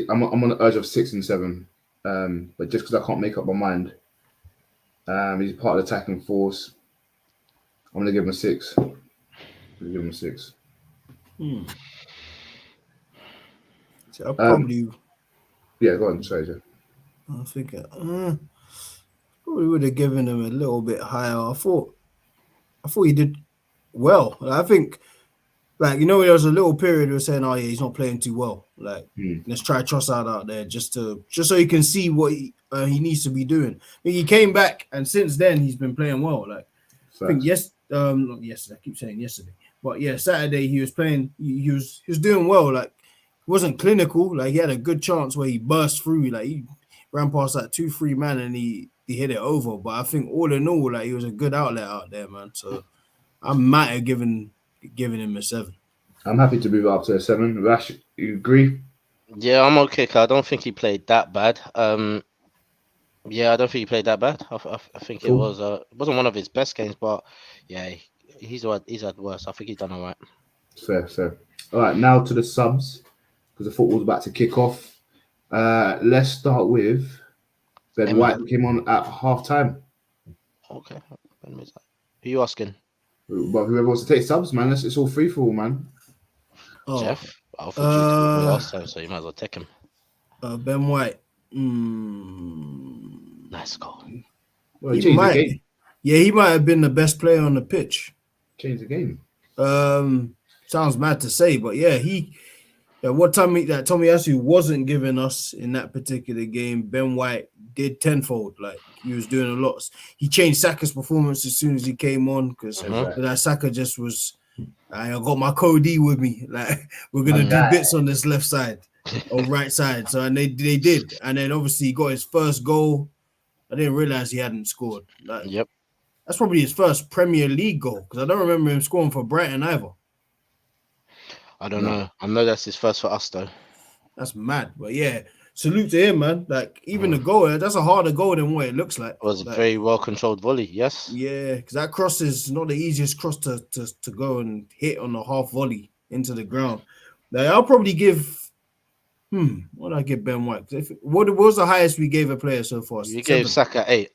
I'm on the urge of 6 and 7. But just because I can't make up my mind, he's part of the attacking force. I'm gonna give him a 6. So I'll probably. Yeah, go on. Sorry, Joe. I think probably would have given him a little bit higher. I thought he did well. I think, like, there was a little period we were saying, oh yeah, he's not playing too well. Like, let's try Trossard out there just so you can see what he needs to be doing. He came back, and since then he's been playing well. Like, I think not yesterday. I keep saying yesterday, but yeah, Saturday he was playing. He was doing well. Like, he wasn't clinical. Like, he had a good chance where he burst through. Like, he ran past that 2-3 man and he hit it over. But I think all in all, like, he was a good outlet out there, man. So I might have given him a 7. I'm happy to move it up to a 7. Rash, you agree? Yeah, I'm okay. I don't think he played that bad. Yeah, I don't think he played that bad. I think it wasn't one of his best games, but yeah, he's had worse. I think he's done all right. Fair. All right, now to the subs, because the football's about to kick off. Let's start with Ben White, who came on at half time. Okay. Who are you asking? But whoever wants to take subs, man, it's all free for all, man. Oh. Jeff, I thought you took me last time, so you might as well take him. Ben White. Nice goal. Well, he changed the game. Yeah, he might have been the best player on the pitch. Changed the game. Sounds mad to say, but yeah, what Tomiyasu wasn't giving us in that particular game, Ben White did tenfold. Like, he was doing a lot. He changed Saka's performance as soon as he came on, because Saka just was. I got my Cody with me. Like, we're gonna do bits on this left side or right side. So, and they did, and then obviously he got his first goal. I didn't realize he hadn't scored. Like, yep, that's probably his first Premier League goal, because I don't remember him scoring for Brighton either. I don't know. I know that's his first for us though. That's mad, but yeah, salute to him, man. Like, even the goal, that's a harder goal than what it looks like. It was like, a very well controlled volley. Yes. Yeah, because that cross is not the easiest cross to go and hit on a half volley into the ground. Like, I'll probably give. What did I give Ben White? What was the highest we gave a player so far? You gave Saka 8.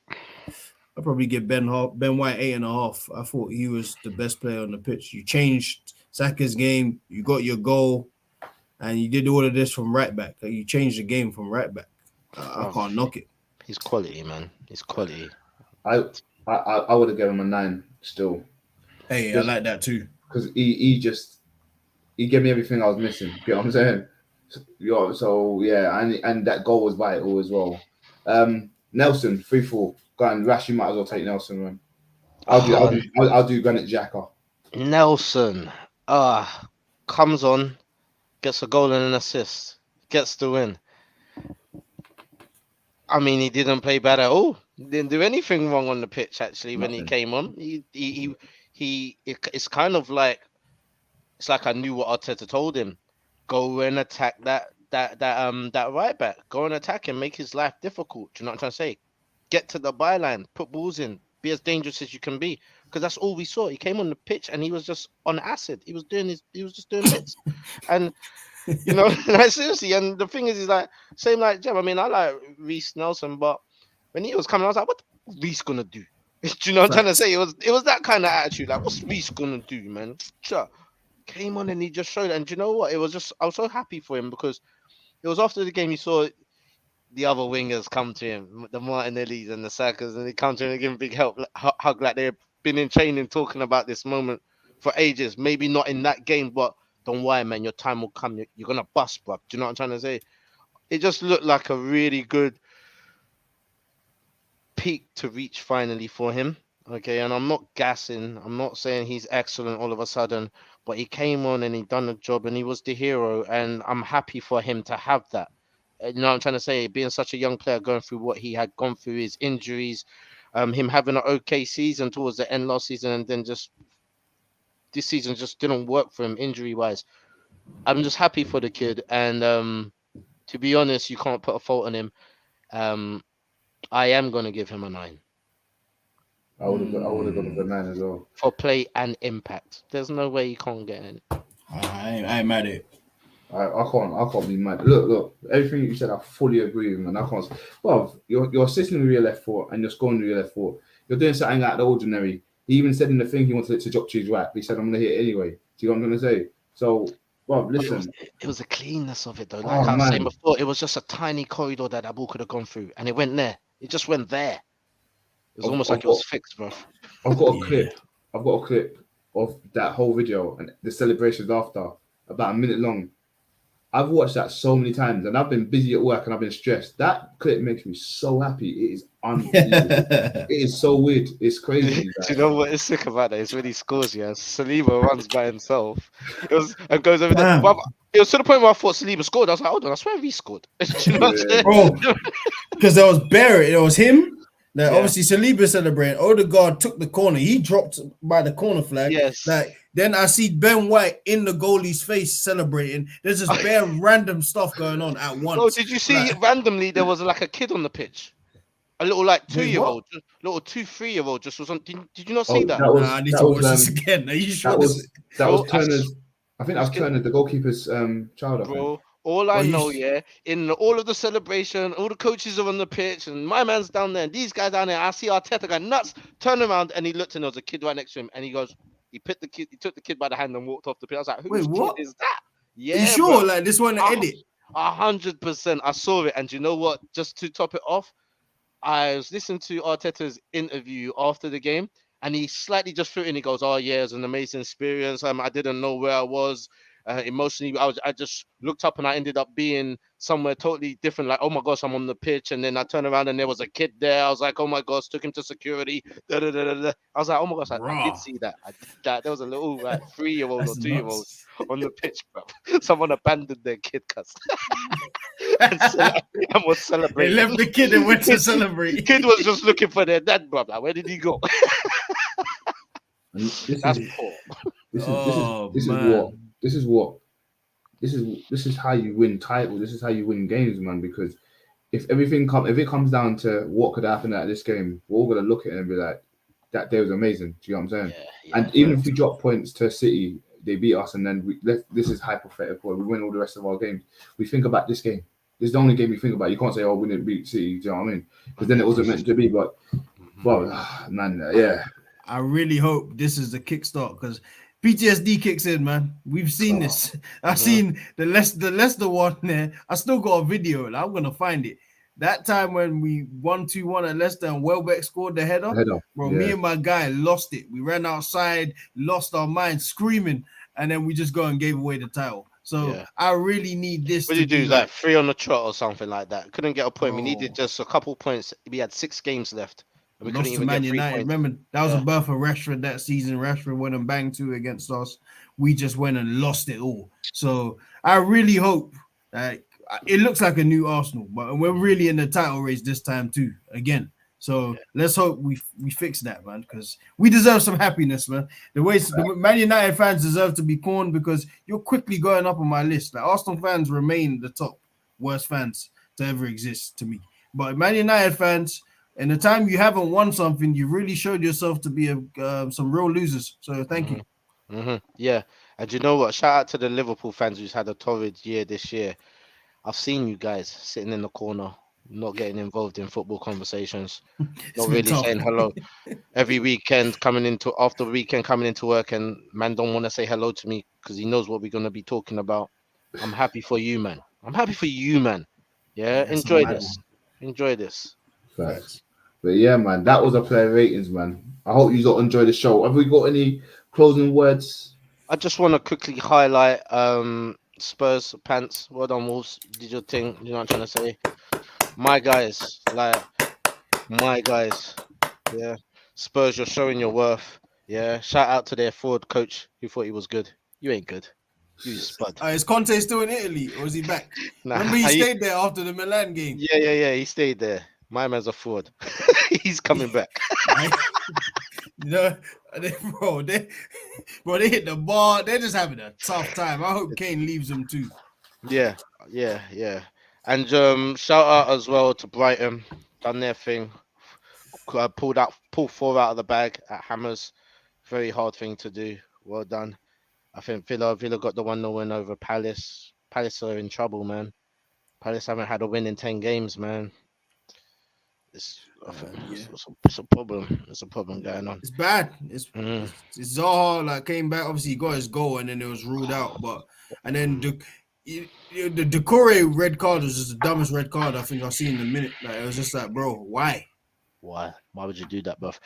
I'll probably give Ben White 8.5. I thought he was the best player on the pitch. You changed Saka's game, you got your goal, and you did all of this from right back. Like, you changed the game from right back. I can't knock it. He's quality, man. He's quality. I would have given him a 9 still. Hey, I like that too. Because he gave me everything I was missing. You know what I'm saying? So yeah, and that goal was vital as well. Nelson, 3-4. Go on, Rash, you might as well take Nelson, man. I'll do Granit Xhaka. Nelson, comes on, gets a goal and an assist, gets the win. I mean, he didn't play bad at all. He didn't do anything wrong on the pitch. Actually, when he came on, it's kind of like, it's like I knew what Arteta told him. Go and attack that right back. Go and attack him. Make his life difficult. Do you know what I'm trying to say? Get to the byline. Put balls in. Be as dangerous as you can be. Because that's all we saw. He came on the pitch and he was just on acid. He was just doing bits. And like, seriously. And the thing is, he's like, same like Jem. I mean, I like Reece Nelson, but when he was coming, I was like, what Reece gonna do? Do you know what I'm trying to say? It was that kind of attitude. Like, what's Reece gonna do, man? Sure. came on and he just showed it. And do you know what? It was just I was so happy for him because it was after the game you saw the other wingers come to him, the Martinellis and the Sakas, and they come to him and give him big help, hug, like they've been in training talking about this moment for ages. Maybe not in that game, but don't worry, man, your time will come. You're gonna bust, bro. Do you know what I'm trying to say? It just looked like a really good peak to reach finally for him. Okay, and I'm not gassing. I'm not saying he's excellent all of a sudden, but he came on and he done the job and he was the hero, and I'm happy for him to have that. You know what I'm trying to say? Being such a young player, going through what he had gone through, his injuries, him having an okay season towards the end last season, and then just this season just didn't work for him injury wise. I'm just happy for the kid, and to be honest, you can't put a fault on him. I am gonna give him a 9. I would have gone with a 9 as well. For play and impact. There's no way you can't get in. I ain't mad at it. I can't be mad. Look, everything you said, I fully agree with, man. I can't. Well, you're assisting with your left foot and you're scoring with your left foot. You're doing something out of the ordinary. He even said in the thing he wanted it to drop to his right. He said, I'm going to hit it anyway. Do you know what I'm going to say? So, well, listen. It was the cleanness of it, though. Like I was saying before, it was just a tiny corridor that ball could have gone through, and it went there. It just went there. It was almost like it was fixed, bro. I've got a clip. I've got a clip of that whole video and the celebrations after, about a minute long. I've watched that so many times, and I've been busy at work and I've been stressed. That clip makes me so happy. It is unbelievable. It is so weird. It's crazy. Do you know what is sick about that? It's when he scores, yeah. Saliba runs by himself. And goes over there. It was to the point where I thought Saliba scored. I was like, hold on, I swear he scored. Do you know what I'm saying? Bro, because there was Barrett, it was him. Obviously Saliba celebrating. Odegaard took the corner. He dropped by the corner flag. Yes. Then I see Ben White in the goalie's face celebrating. There's just bare random stuff going on at once. Oh, did you see randomly there was like a kid on the pitch? A little like 2-year-old, little 2-3-year-old just was on. Did you not see that? I need to watch this again. Are you sure? That was Turner's. I think that was Turner, the goalkeeper's child. Bro, all I know, in all of the celebration, all the coaches are on the pitch, and my man's down there, and these guys down there. I see Arteta going nuts. Turn around, and he looked, and there was a kid right next to him, and he goes, he took the kid by the hand and walked off the pitch. I was like, whose kid is that? Yeah, are you sure? Bro. Like this one edit? 100%. I saw it, and you know what? Just to top it off, I was listening to Arteta's interview after the game, and he slightly just threw it in. He goes, "Oh yeah, it was an amazing experience. I didn't know where I was." Emotionally, I just looked up and I ended up being somewhere totally different. Like, oh my gosh, I'm on the pitch, and then I turned around and there was a kid there. I was like, oh my gosh, took him to security. I was like, oh my gosh, I did see that. I did that. There was a little 3-year-old or 2-year-old on the pitch, bro. Someone abandoned their kid, cuz. and was celebrating. They left the kid and went to celebrate. The kid was just looking for their dad, bro. Like, where did he go? That's poor. This is how you win titles. This is how you win games, man. Because if it comes down to what could happen at this game, we're all gonna look at it and be like, that day was amazing. Do you know what I'm saying? Yeah, and even if we drop points to City, they beat us, and then this is hypothetical. We win all the rest of our games. We think about this game. This is the only game we think about. You can't say, "Oh, we didn't beat City." Do you know what I mean? Because then it wasn't meant to be. But, well, man, yeah. I really hope this is the kickstart because PTSD kicks in, man. We've seen this. I've seen the Leicester one there. I still got a video, and I'm gonna find it. That time when we won 2-1 at Leicester and Welbeck scored the header, bro, me and my guy lost it. We ran outside, lost our minds, screaming, and then we just go and gave away the title. So I really need this. What did you do? Like 3 on the trot or something like that? Couldn't get a point. We needed just a couple points. We had 6 games left. We lost to Man United. Remember, that was a birth of Rashford that season. Rashford went and banged 2 against us. We just went and lost it all. So I really hope that it looks like a new Arsenal, but we're really in the title race this time too, again. So let's hope we fix that, man, because we deserve some happiness, man. The Man United fans deserve to be corned because you're quickly going up on my list. Like Arsenal fans remain the top worst fans to ever exist to me. But Man United fans, in the time you haven't won something, you really showed yourself to be some real losers. So thank you. Mm-hmm. Yeah, and you know what? Shout out to the Liverpool fans who's had a torrid year this year. I've seen you guys sitting in the corner not getting involved in football conversations, It's not been really tough. saying hello. Every weekend after the weekend coming into work, and man don't want to say hello to me because he knows what we're gonna be talking about. I'm happy for you, man. I'm happy for you, man. Yeah, Yeah, it's enjoy mad. this. Enjoy this. Facts. But yeah, man, that was our player ratings, man. I hope you all enjoy the show. Have we got any closing words? I just want to quickly highlight Spurs pants. Well done, Wolves. Did your thing. You know what I'm trying to say? My guys, my guys. Yeah. Spurs, you're showing your worth. Yeah. Shout out to their forward coach who thought he was good. You ain't good. You spud. Is Conte still in Italy or is he back? Nah, Remember he stayed there after the Milan game. Yeah. He stayed there. My man's a forward. He's coming back. You know, they hit the bar. They're just having a tough time. I hope Kane leaves them too. Yeah. And shout out as well to Brighton. Done their thing. Pulled 4 out of the bag at Hammers. Very hard thing to do. Well done. I think Villa got the 1-0 win over Palace. Palace are in trouble, man. Palace haven't had a win in 10 games, man. It's a problem. It's a problem going on. It's bad. It's Zaha came back. Obviously, he got his goal and then it was ruled out. And then the Decore red card was just the dumbest red card I think I've seen in a minute. Like it was just like, bro, why? Why would you do that, bruv?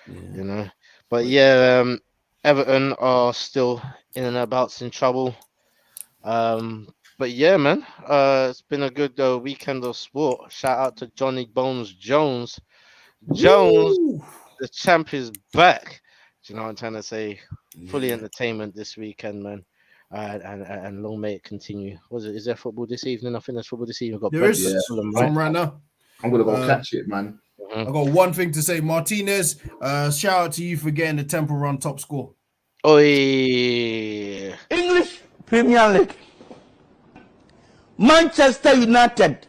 Yeah. You know. But yeah, Everton are still in and abouts in trouble. But yeah, man, it's been a good weekend of sport. Shout out to Johnny Bones Jones. Jones, the champ is back. Do you know what I'm trying to say? Fully entertainment this weekend, man. And long may it continue. Is there football this evening? I think there's football this evening. We've got There is Fulham, some right now. I'm gonna go catch it, man. I got one thing to say. Martinez, shout out to you for getting the Temple Run top score. Oi. English Premier League. Manchester United.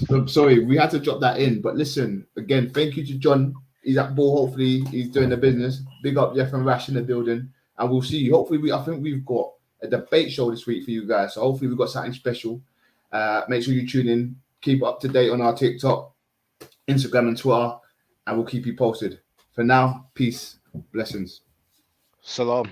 I'm sorry, we had to drop that in. But listen, again, thank you to John. He's at ball. Hopefully, he's doing the business. Big up Jeff and Rash in the building, and we'll see you. Hopefully, I think we've got a debate show this week for you guys. So hopefully, we've got something special. Make sure you tune in. Keep up to date on our TikTok, Instagram, and Twitter, and we'll keep you posted. For now, peace, blessings. Salam.